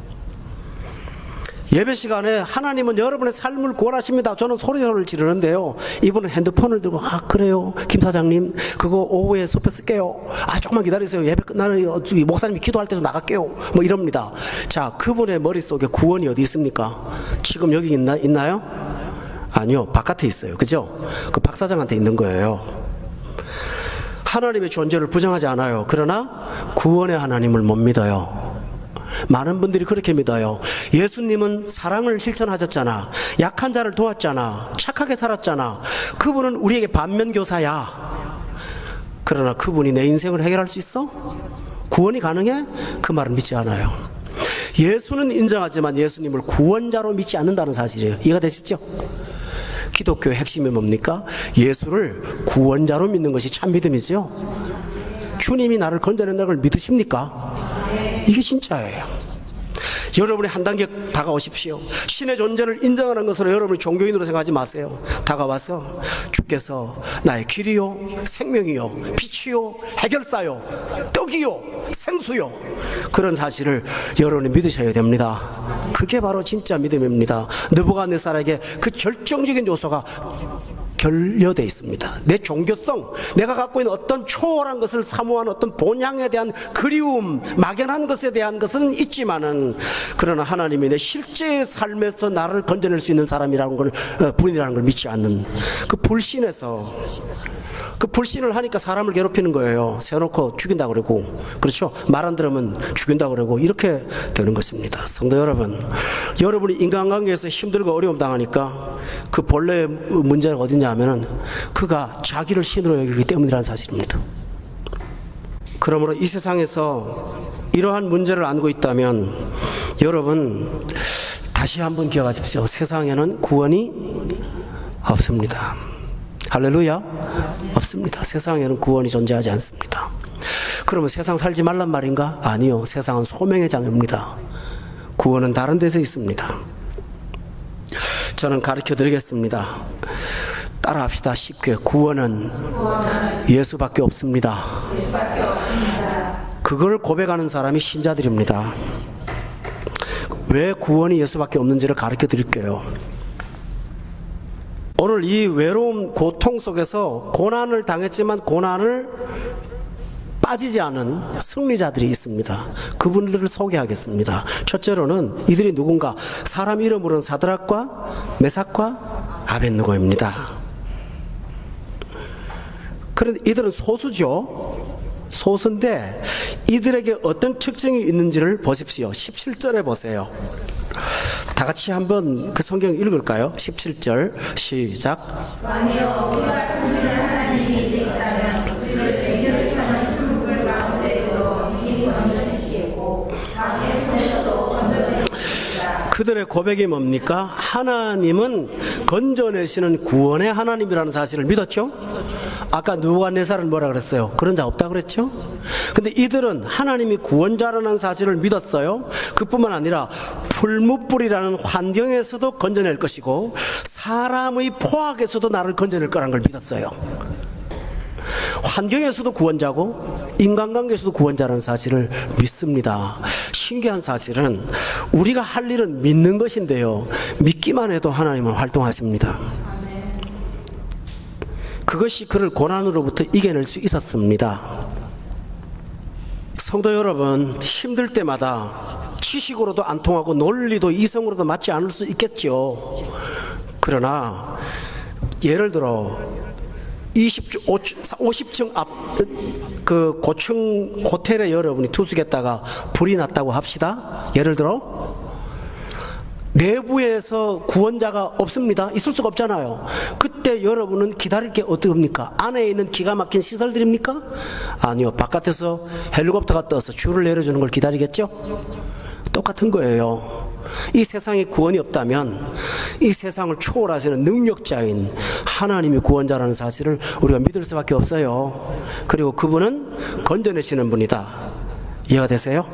예배 시간에 하나님은 여러분의 삶을 구원하십니다. 저는 소리를 지르는데요. 이분은 핸드폰을 들고 그래요 김 사장님 그거 오후에 수업에 쓸게요. 조금만 기다리세요. 예배 끝나는 목사님이 기도할 때 좀 나갈게요. 뭐 이럽니다. 자, 그분의 머릿속에 구원이 어디 있습니까? 지금 여기 있나요? 아니요, 바깥에 있어요. 그죠? 그 박사장한테 있는 거예요. 하나님의 존재를 부정하지 않아요. 그러나 구원의 하나님을 못 믿어요. 많은 분들이 그렇게 믿어요. 예수님은 사랑을 실천하셨잖아. 약한 자를 도왔잖아. 착하게 살았잖아. 그분은 우리에게 반면교사야. 그러나 그분이 내 인생을 해결할 수 있어? 구원이 가능해? 그 말은 믿지 않아요. 예수는 인정하지만 예수님을 구원자로 믿지 않는다는 사실이에요. 이해가 되시죠? 기독교의 핵심이 뭡니까? 예수를 구원자로 믿는 것이 참 믿음이죠. 주님이 나를 건져낸다는 걸 믿으십니까? 이게 진짜예요. 여러분이 한 단계 다가오십시오. 신의 존재를 인정하는 것으로 여러분이 종교인으로 생각하지 마세요. 다가와서 주께서 나의 길이요 생명이요 빛이요 해결사요 떡이요 생수요, 그런 사실을 여러분이 믿으셔야 됩니다. 그게 바로 진짜 믿음입니다. 느부갓네살에게 그 결정적인 요소가 결여되어 있습니다. 내 종교성, 내가 갖고 있는 어떤 초월한 것을 사모하는 어떤 본향에 대한 그리움, 막연한 것에 대한 것은 있지만은, 그러나 하나님이 내 실제의 삶에서 나를 건져낼 수 있는 사람이라는 걸, 분이라는 걸 믿지 않는 그 불신에서, 그 불신을 하니까 사람을 괴롭히는 거예요. 세워놓고 죽인다고 그러고, 그렇죠? 말 안 들으면 죽인다고 그러고, 이렇게 되는 것입니다. 성도 여러분, 여러분이 인간관계에서 힘들고 어려움 당하니까 그 본래의 문제가 어디냐 하면은 그가 자기를 신으로 여기기 때문이라는 사실입니다. 그러므로 이 세상에서 이러한 문제를 안고 있다면 여러분 다시 한번 기억하십시오. 세상에는 구원이 없습니다. 할렐루야. 없습니다. 세상에는 구원이 존재하지 않습니다. 그러면 세상 살지 말란 말인가? 아니요. 세상은 소명의 장입니다. 구원은 다른 데서 있습니다. 저는 가르쳐 드리겠습니다. 따라합시다. 쉽게. 구원은 예수밖에 없습니다. 그걸 고백하는 사람이 신자들입니다. 왜 구원이 예수밖에 없는지를 가르쳐 드릴게요. 오늘 이 외로움, 고통 속에서 고난을 당했지만 고난을 빠지지 않은 승리자들이 있습니다. 그분들을 소개하겠습니다. 첫째로는 이들이 누군가, 사람 이름으로는 사드락과 메삭과 아벳느고입니다. 그런데 이들은 소수죠. 소수인데 이들에게 어떤 특징이 있는지를 보십시오. 17절에 보세요. 다 같이 한번 그 성경 읽을까요? 17절 시작. 아니요, 우리가 섬기는 하나님이 계시다면 우리를 맹렬히 타는 풀무불 가운데서 이미 건져주시겠고 왕의 손에서도 건져내시리라. 그들의 고백이 뭡니까? 하나님은 건져내시는 구원의 하나님이라는 사실을 믿었죠? 아까 느부갓네살은 뭐라 그랬어요? 그런 자 없다 그랬죠? 근데 이들은 하나님이 구원자라는 사실을 믿었어요. 그뿐만 아니라 풀무불이라는 환경에서도 건져낼 것이고 사람의 포악에서도 나를 건져낼 거라는 걸 믿었어요. 환경에서도 구원자고 인간관계에서도 구원자라는 사실을 믿습니다. 신기한 사실은 우리가 할 일은 믿는 것인데요, 믿기만 해도 하나님은 활동하십니다. 그것이 그를 고난으로부터 이겨낼 수 있었습니다. 성도 여러분, 힘들 때마다 지식으로도 안 통하고 논리도 이성으로도 맞지 않을 수 있겠죠. 그러나 예를 들어 50층 앞 그 고층 호텔에 여러분이 투숙했다가 불이 났다고 합시다. 예를 들어 내부에서 구원자가 없습니다. 있을 수가 없잖아요. 그때 여러분은 기다릴 게 어떻습니까? 안에 있는 기가 막힌 시설들입니까? 아니요. 바깥에서 헬리콥터가 떠서 줄을 내려주는 걸 기다리겠죠? 똑같은 거예요. 이 세상에 구원이 없다면 이 세상을 초월하시는 능력자인 하나님이 구원자라는 사실을 우리가 믿을 수밖에 없어요. 그리고 그분은 건져내시는 분이다. 이해가 되세요?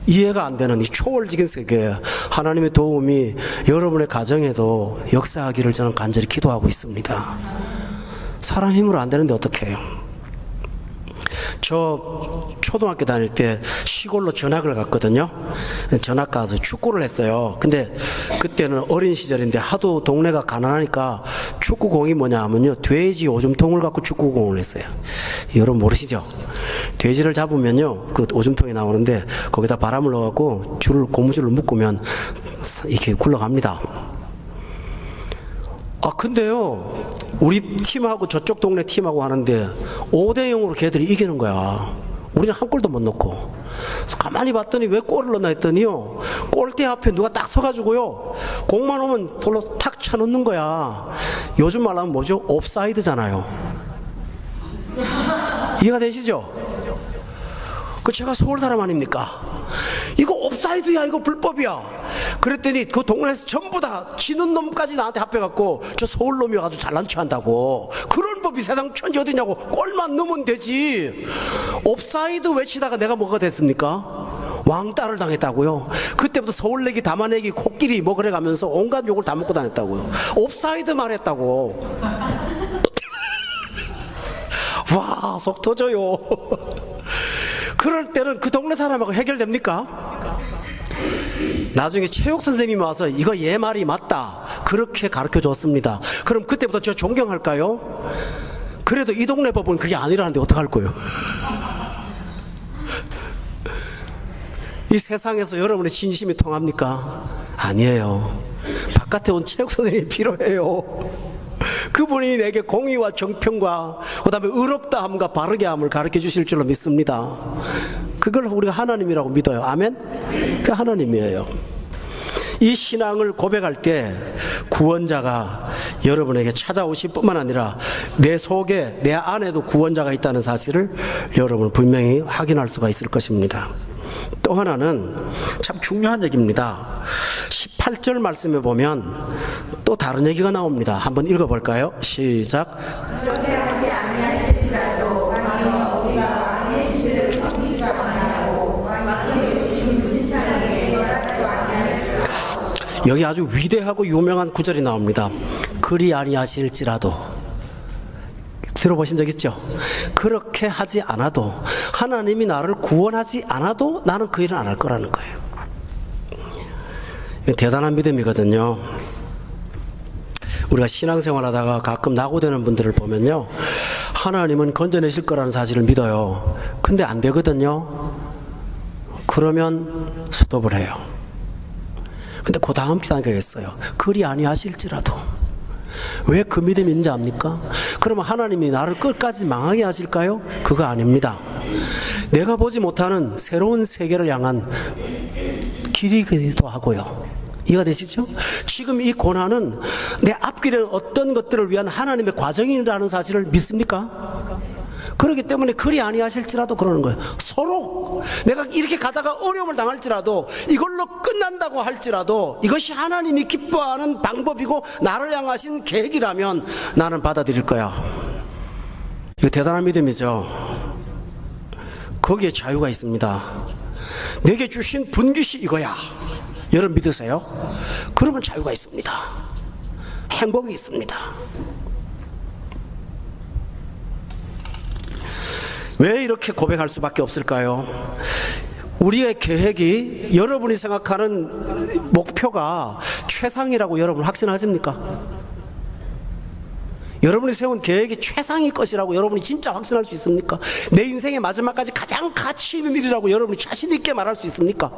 이해가 안 되는 이 초월적인 세계에 하나님의 도움이 여러분의 가정에도 역사하기를 저는 간절히 기도하고 있습니다. 사람 힘으로 안 되는데 어떻게 해요? 저 초등학교 다닐 때 시골로 전학을 갔거든요. 전학 가서 축구를 했어요. 근데 그때는 어린 시절인데 하도 동네가 가난하니까 축구공이 뭐냐 하면요, 돼지 오줌통을 갖고 축구공을 했어요. 여러분 모르시죠? 돼지를 잡으면요, 그 오줌통이 나오는데 거기다 바람을 넣어갖고 고무줄을 묶으면 이렇게 굴러갑니다. 근데요, 우리 팀하고 저쪽 동네 팀하고 하는데 5대0으로 걔들이 이기는 거야. 우리는 한 골도 못 넣고. 그래서 가만히 봤더니 왜 골을 넣나 했더니요, 골대 앞에 누가 딱 서가지고요, 공만 오면 돌로 탁 쳐넣는 거야. 요즘 말로 하면 뭐죠? 옵사이드잖아요. 이해가 되시죠? 제가 서울 사람 아닙니까? 이거 옵사이드야, 이거 불법이야. 그랬더니 그 동네에서 전부 다 지는 놈까지 나한테 합해갖고 저 서울 놈이 아주 잘난 체 한다고. 그런 법이 세상 천지 어디냐고. 골만 넣으면 되지. 옵사이드 외치다가 내가 뭐가 됐습니까? 왕따를 당했다고요. 그때부터 서울내기, 담아내기, 코끼리 뭐 그래가면서 온갖 욕을 다 먹고 다녔다고요. 옵사이드 말했다고. 와, 속 터져요. 그럴 때는 그 동네 사람하고 해결됩니까? 나중에 체육 선생님이 와서 이거 얘 말이 맞다, 그렇게 가르쳐 줬습니다. 그럼 그때부터 저 존경할까요? 그래도 이 동네 법은 그게 아니라는데 어떡할 거예요? 이 세상에서 여러분의 진심이 통합니까? 아니에요. 바깥에 온 체육 선생님이 필요해요. 그분이 내게 공의와 정평과 그 다음에 의롭다함과 바르게함을 가르쳐 주실 줄로 믿습니다. 그걸 우리가 하나님이라고 믿어요. 아멘? 그 하나님이에요. 이 신앙을 고백할 때 구원자가 여러분에게 찾아오실 뿐만 아니라 내 속에, 내 안에도 구원자가 있다는 사실을 여러분 분명히 확인할 수가 있을 것입니다. 또 하나는 참 중요한 얘기입니다. 18절 말씀에 보면 또 다른 얘기가 나옵니다. 한번 읽어볼까요? 시작. 여기 아주 위대하고 유명한 구절이 나옵니다. 그리 아니하실지라도. 들어보신 적 있죠? 그렇게 하지 않아도, 하나님이 나를 구원하지 않아도 나는 그 일은 안 할 거라는 거예요. 대단한 믿음이거든요. 우리가 신앙생활 하다가 가끔 낙오되는 분들을 보면요, 하나님은 건져내실 거라는 사실을 믿어요. 근데 안 되거든요. 그러면 스톱을 해요. 근데 그 다음 단계가 있어요. 그리 아니하실지라도. 왜 그 믿음이 있는지 압니까? 그러면 하나님이 나를 끝까지 망하게 하실까요? 그거 아닙니다. 내가 보지 못하는 새로운 세계를 향한 길이기도 하고요. 이해가 되시죠? 지금 이 고난은 내 앞길에 어떤 것들을 위한 하나님의 과정이라는 사실을 믿습니까? 그렇기 때문에 그리 아니하실지라도 그러는 거예요. 서로 내가 이렇게 가다가 어려움을 당할지라도, 이걸로 끝난다고 할지라도 이것이 하나님이 기뻐하는 방법이고 나를 향하신 계획이라면 나는 받아들일 거야. 이거 대단한 믿음이죠. 거기에 자유가 있습니다. 내게 주신 분깃이 이거야, 여러분 믿으세요? 그러면 자유가 있습니다. 행복이 있습니다. 왜 이렇게 고백할 수밖에 없을까요? 우리의 계획이 여러분이 생각하는 목표가 최상이라고 여러분 확신하십니까? 여러분이 세운 계획이 최상의 것이라고 여러분이 진짜 확신할 수 있습니까? 내 인생의 마지막까지 가장 가치 있는 일이라고 여러분이 자신 있게 말할 수 있습니까?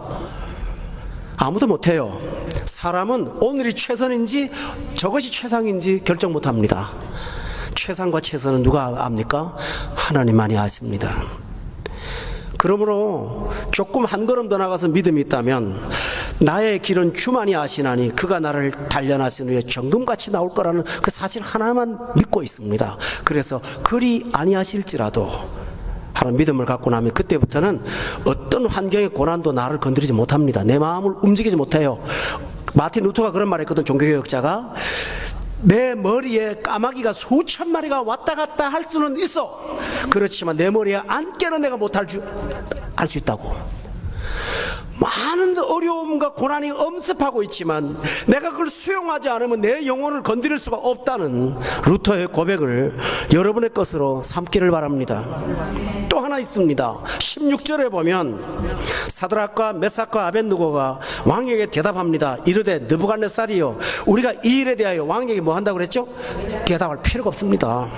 아무도 못해요. 사람은 오늘이 최선인지 저것이 최상인지 결정 못합니다. 최상과 최선은 누가 압니까? 하나님만이 아십니다. 그러므로 조금 한 걸음 더 나가서 믿음이 있다면 나의 길은 주만이 아시나니 그가 나를 단련하신 후에 정금같이 나올 거라는 그 사실 하나만 믿고 있습니다. 그래서 그리 아니하실지라도 하는 믿음을 갖고 나면 그때부터는 어떤 환경의 고난도 나를 건드리지 못합니다. 내 마음을 움직이지 못해요. 마틴 루터가 그런 말 했거든. 종교개혁자가 내 머리에 까마귀가 수천 마리가 왔다 갔다 할 수는 있어. 그렇지만 내 머리에 앉게는 내가 못할 알 수 있다고. 많은 어려움과 고난이 엄습하고 있지만 내가 그걸 수용하지 않으면 내 영혼을 건드릴 수가 없다는 루터의 고백을 여러분의 것으로 삼기를 바랍니다. 또 하나 있습니다. 16절에 보면 사드락과 메삭과 아벳느고가 왕에게 대답합니다. 이르되 느부갓네살이여, 우리가 이 일에 대하여 왕에게 뭐 한다고 그랬죠? 대답할 필요가 없습니다.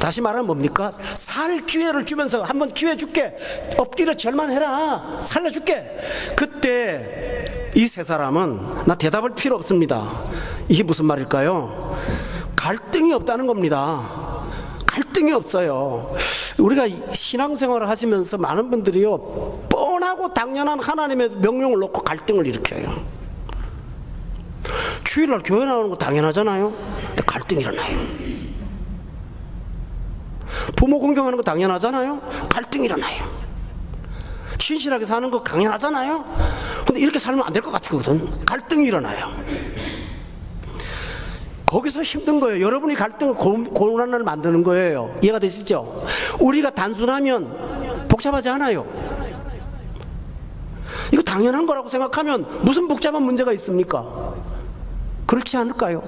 다시 말하면 뭡니까? 살 기회를 주면서 한번 기회 줄게, 엎드려 절만해라, 살려줄게. 그때 이 세 사람은 나 대답할 필요 없습니다. 이게 무슨 말일까요? 갈등이 없다는 겁니다. 갈등이 없어요. 우리가 신앙생활을 하시면서 많은 분들이요, 뻔하고 당연한 하나님의 명령을 놓고 갈등을 일으켜요. 주일날 교회 나오는 거 당연하잖아요. 근데 갈등이 일어나요. 부모 공경하는 거 당연하잖아요. 갈등이 일어나요. 신실하게 사는 거 당연하잖아요. 근데 이렇게 살면 안 될 것 같거든. 갈등이 일어나요. 거기서 힘든 거예요. 여러분이 갈등을 고난을 만드는 거예요. 이해가 되시죠? 우리가 단순하면 복잡하지 않아요. 이거 당연한 거라고 생각하면 무슨 복잡한 문제가 있습니까? 그렇지 않을까요?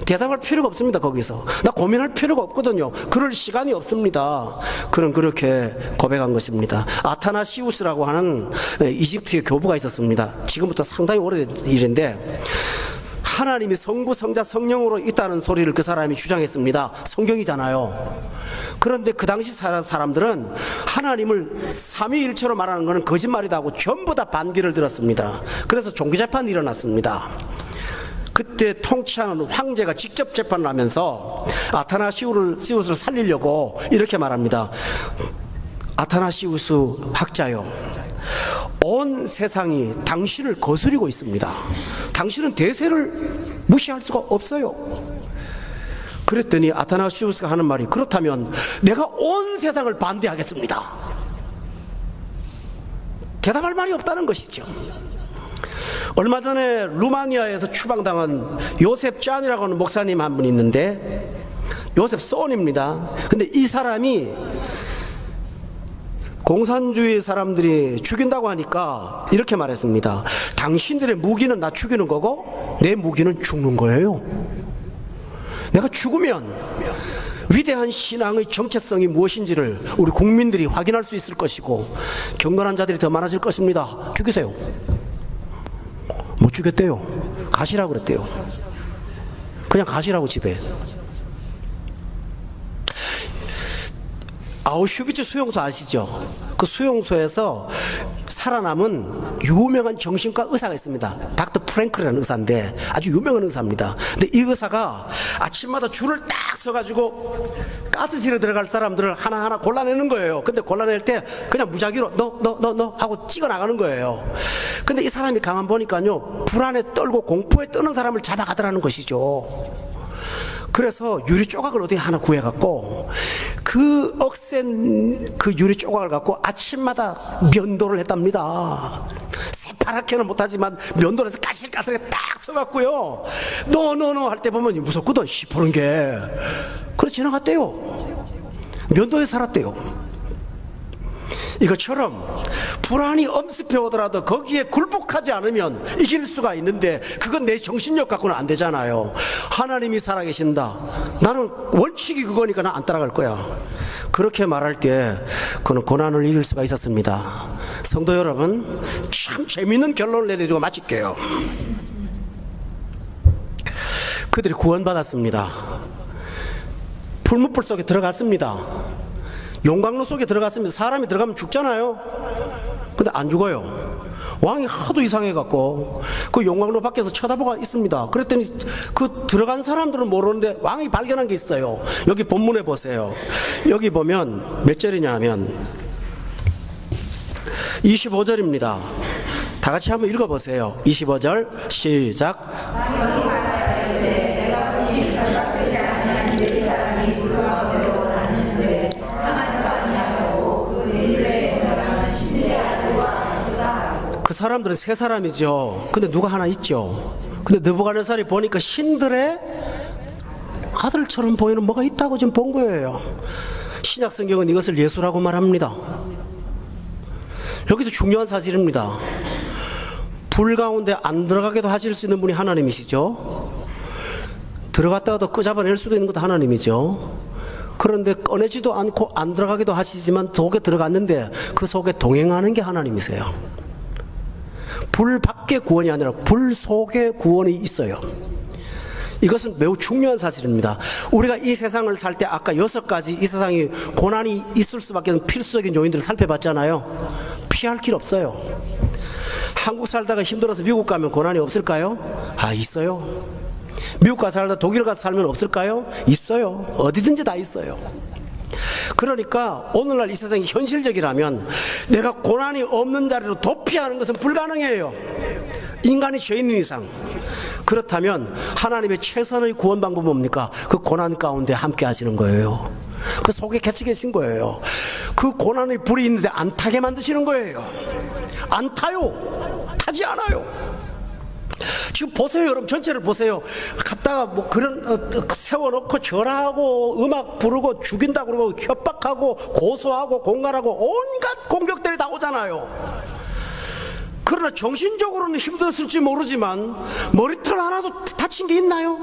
대답할 필요가 없습니다. 거기서 나 고민할 필요가 없거든요. 그럴 시간이 없습니다. 그는 그렇게 고백한 것입니다. 아타나시우스라고 하는 이집트의 교부가 있었습니다. 지금부터 상당히 오래된 일인데, 하나님이 성부, 성자, 성령으로 있다는 소리를 그 사람이 주장했습니다. 성경이잖아요. 그런데 그 당시 사람들은 하나님을 삼위일체로 말하는 것은 거짓말이다 하고 전부 다 반기를 들었습니다. 그래서 종교재판이 일어났습니다. 그때 통치하는 황제가 직접 재판을 하면서 아타나시우스를 살리려고 이렇게 말합니다. 아타나시우스 학자요, 온 세상이 당신을 거스리고 있습니다. 당신은 대세를 무시할 수가 없어요. 그랬더니 아타나시우스가 하는 말이, 그렇다면 내가 온 세상을 반대하겠습니다. 대답할 말이 없다는 것이죠. 얼마 전에 루마니아에서 추방당한 요셉 짠이라고 하는 목사님 한 분 있는데, 요셉 손입니다. 근데 이 사람이 공산주의 사람들이 죽인다고 하니까 이렇게 말했습니다. 당신들의 무기는 나 죽이는 거고 내 무기는 죽는 거예요. 내가 죽으면 위대한 신앙의 정체성이 무엇인지를 우리 국민들이 확인할 수 있을 것이고 경건한 자들이 더 많아질 것입니다. 죽이세요. 못 죽였대요. 가시라고 그랬대요. 그냥 가시라고 집에. 아우슈비츠 수용소 아시죠? 그 수용소에서 살아남은 유명한 정신과 의사가 있습니다. 닥터 프랭클이라는 의사인데 아주 유명한 의사입니다. 근데 이 의사가 아침마다 줄을 딱 서가지고 가스실에 들어갈 사람들을 하나하나 골라내는 거예요. 근데 골라낼 때 그냥 무작위로 너 하고 찍어 나가는 거예요. 근데 이 사람이 가만 보니까요, 불안에 떨고 공포에 떠는 사람을 잡아가더라는 것이죠. 그래서 유리 조각을 어디 하나 구해갖고 그 억센 그 유리 조각을 갖고 아침마다 면도를 했답니다. 새파랗게는 못하지만 면도를 해서 까실까실하게 딱 써갖고요, 너 할 때 보면 무섭거든, 시퍼런 게. 그래 지나갔대요. 면도에 살았대요. 이것처럼 불안이 엄습해 오더라도 거기에 굴복하지 않으면 이길 수가 있는데, 그건 내 정신력 갖고는 안 되잖아요. 하나님이 살아계신다. 나는 원칙이 그거니까 나 안 따라갈 거야. 그렇게 말할 때 그는 고난을 이길 수가 있었습니다. 성도 여러분, 참 재미있는 결론을 내리고 마칠게요. 그들이 구원받았습니다. 풀무불 속에 들어갔습니다. 용광로 속에 들어갔습니다. 사람이 들어가면 죽잖아요. 근데 안 죽어요. 왕이 하도 이상해갖고 그 용광로 밖에서 쳐다보고 있습니다. 그랬더니 그 들어간 사람들은 모르는데 왕이 발견한 게 있어요. 여기 본문에 보세요. 여기 보면 몇 절이냐 하면 25절입니다. 다 같이 한번 읽어보세요. 25절 시작. 그 사람들은 세 사람이죠. 근데 누가 하나 있죠. 근데 느부갓네살이 보니까 신들의 아들처럼 보이는 뭐가 있다고 지금 본 거예요. 신약 성경은 이것을 예수라고 말합니다. 여기서 중요한 사실입니다. 불 가운데 안 들어가게도 하실 수 있는 분이 하나님이시죠. 들어갔다가도 끄잡아낼 수도 있는 것도 하나님이죠. 그런데 꺼내지도 않고 안 들어가기도 하시지만 속에 들어갔는데 그 속에 동행하는 게 하나님이세요. 불 밖의 구원이 아니라 불 속의 구원이 있어요. 이것은 매우 중요한 사실입니다. 우리가 이 세상을 살 때 아까 6가지 이 세상이 고난이 있을 수밖에 없는 필수적인 요인들을 살펴봤잖아요. 피할 길 없어요. 한국 살다가 힘들어서 미국 가면 고난이 없을까요? 있어요. 미국 가서 살다 독일 가서 살면 없을까요? 있어요. 어디든지 다 있어요. 그러니까 오늘날 이 세상이 현실적이라면 내가 고난이 없는 자리로 도피하는 것은 불가능해요. 인간이 죄인인 이상. 그렇다면 하나님의 최선의 구원 방법은 뭡니까? 그 고난 가운데 함께 하시는 거예요. 그 속에 갇혀 계신 거예요. 그 고난의 불이 있는데 안 타게 만드시는 거예요. 안 타요. 타지 않아요. 지금 보세요. 여러분 전체를 보세요. 갔다가 뭐 그런 세워놓고 절하고 음악 부르고 죽인다 그러고 협박하고 고소하고 공갈하고 온갖 공격들이 다 오잖아요. 그러나 정신적으로는 힘들었을지 모르지만 머리털 하나도 다친 게 있나요?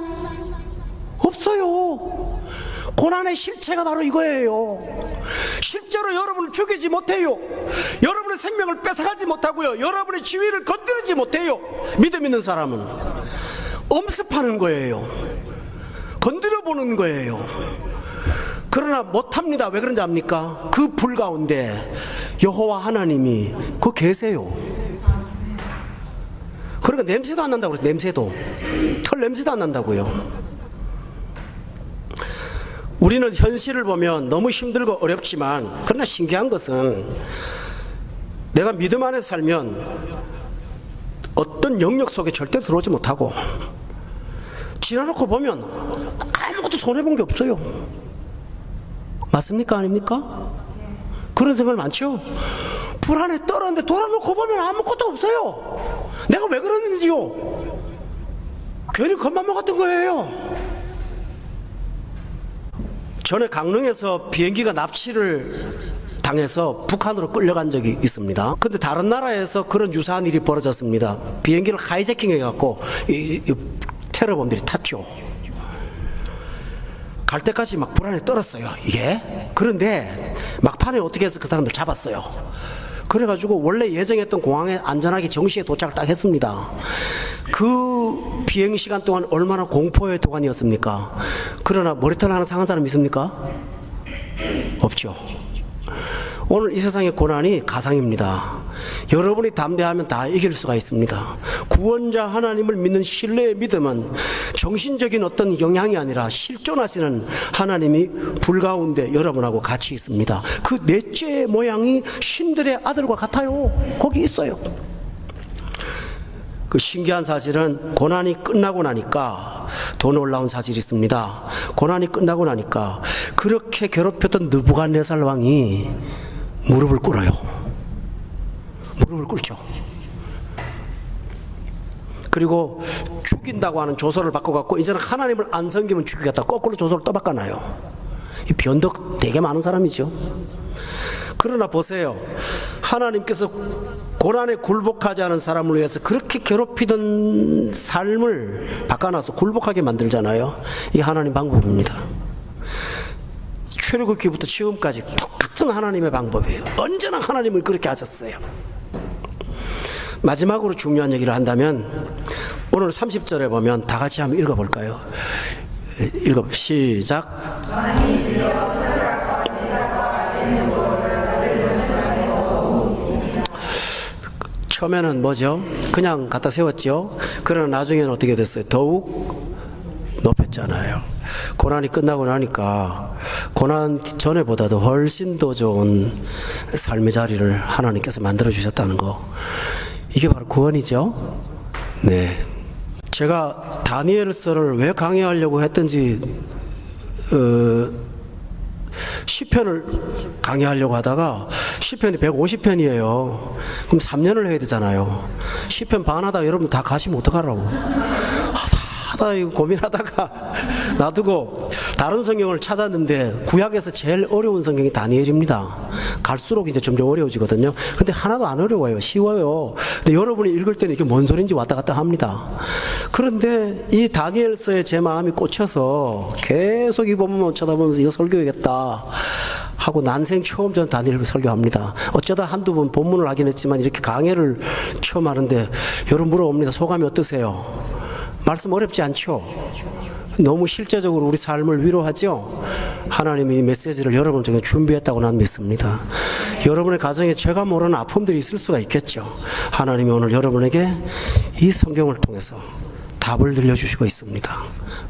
없어요. 고난의 실체가 바로 이거예요. 실제로 여러분을 죽이지 못해요. 여러분의 생명을 뺏어가지 못하고요. 여러분의 지위를 건드리지 못해요. 믿음 있는 사람은 엄습하는 거예요. 건드려 보는 거예요. 그러나 못합니다. 왜 그런지 압니까? 그 불 가운데 여호와 하나님이 그 계세요. 그러니까 냄새도 안 난다고 그랬어요. 냄새도. 털 냄새도 안 난다고요. 우리는 현실을 보면 너무 힘들고 어렵지만 그러나 신기한 것은 내가 믿음 안에 살면 어떤 영역 속에 절대 들어오지 못하고 지나놓고 보면 아무것도 손해본 게 없어요. 맞습니까? 아닙니까? 그런 생각 많죠? 불 안에 떨었는데 돌아놓고 보면 아무것도 없어요. 내가 왜 그러는지요? 괜히 겁만 먹었던 거예요. 전에 강릉에서 비행기가 납치를 당해서 북한으로 끌려간 적이 있습니다. 근데 다른 나라에서 그런 유사한 일이 벌어졌습니다. 비행기를 하이제킹 해갖고 이 테러범들이 탔죠. 갈 때까지 막 불안에 떨었어요. 이게. 그런데 막판에 어떻게 해서 그 사람들 잡았어요. 그래가지고 원래 예정했던 공항에 안전하게 정시에 도착을 딱 했습니다. 그 비행 시간 동안 얼마나 공포의 도가니였습니까? 그러나 머리털 하나 상한 사람 있습니까? 없죠. 오늘 이 세상의 고난이 가상입니다. 여러분이 담대하면 다 이길 수가 있습니다. 구원자 하나님을 믿는 신뢰의 믿음은 정신적인 어떤 영향이 아니라 실존하시는 하나님이 불 가운데 여러분하고 같이 있습니다. 그 넷째 모양이 신들의 아들과 같아요. 거기 있어요. 그 신기한 사실은 고난이 끝나고 나니까 더 놀라운 사실이 있습니다. 고난이 끝나고 나니까 그렇게 괴롭혔던 느부갓네살 왕이 무릎을 꿇어요. 무릎을 꿇죠. 그리고 죽인다고 하는 조서를 바꿔갖고 이제는 하나님을 안 섬기면 죽이겠다. 거꾸로 조서를 또 바꿔놔요. 이 변덕 되게 많은 사람이죠. 그러나 보세요. 하나님께서 고난에 굴복하지 않은 사람을 위해서 그렇게 괴롭히던 삶을 바꿔놔서 굴복하게 만들잖아요. 이게 하나님 방법입니다. 출애굽기부터 지금까지 똑같은 하나님의 방법이에요. 언제나 하나님을 그렇게 하셨어요. 마지막으로 중요한 얘기를 한다면 오늘 30절에 보면 다 같이 한번 읽어볼까요? 시작. 처음에는 뭐죠? 그냥 갖다 세웠죠. 그러나 나중에는 어떻게 됐어요? 더욱 높였잖아요. 고난이 끝나고 나니까 고난 전에보다도 훨씬 더 좋은 삶의 자리를 하나님께서 만들어 주셨다는 거, 이게 바로 구원이죠. 네, 제가 다니엘서를 왜 강의하려고 했던지 시편을 강의하려고 하다가 시편이 150편이에요. 그럼 3년을 해야 되잖아요. 시편 반하다가 여러분 다 가시면 어떡하라고. 하다 고민하다가 놔두고 다른 성경을 찾았는데 구약에서 제일 어려운 성경이 다니엘입니다. 갈수록 이제 점점 어려워지거든요. 근데 하나도 안 어려워요. 쉬워요. 근데 여러분이 읽을 때는 이게 뭔 소리인지 왔다 갔다 합니다. 그런데 이 다니엘서에 제 마음이 꽂혀서 계속 이 본문만 쳐다보면서 이거 설교해야겠다 하고 난생 처음 전 다니엘 설교합니다. 어쩌다 한두 번 본문을 하긴 했지만 이렇게 강해를 처음 하는데 여러분 물어봅니다. 소감이 어떠세요? 말씀 어렵지 않죠? 너무 실제적으로 우리 삶을 위로하죠? 하나님이 이 메시지를 여러분 중에 준비했다고 난 믿습니다. 여러분의 가정에 제가 모르는 아픔들이 있을 수가 있겠죠. 하나님이 오늘 여러분에게 이 성경을 통해서 답을 들려주시고 있습니다.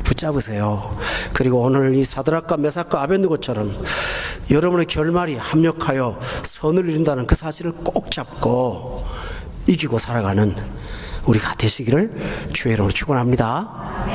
붙잡으세요. 그리고 오늘 이 사드락과 메삭과 아벳느고처럼 여러분의 결말이 합력하여 선을 이룬다는 그 사실을 꼭 잡고 이기고 살아가는 우리가 되시기를 주의 이름으로 축원합니다.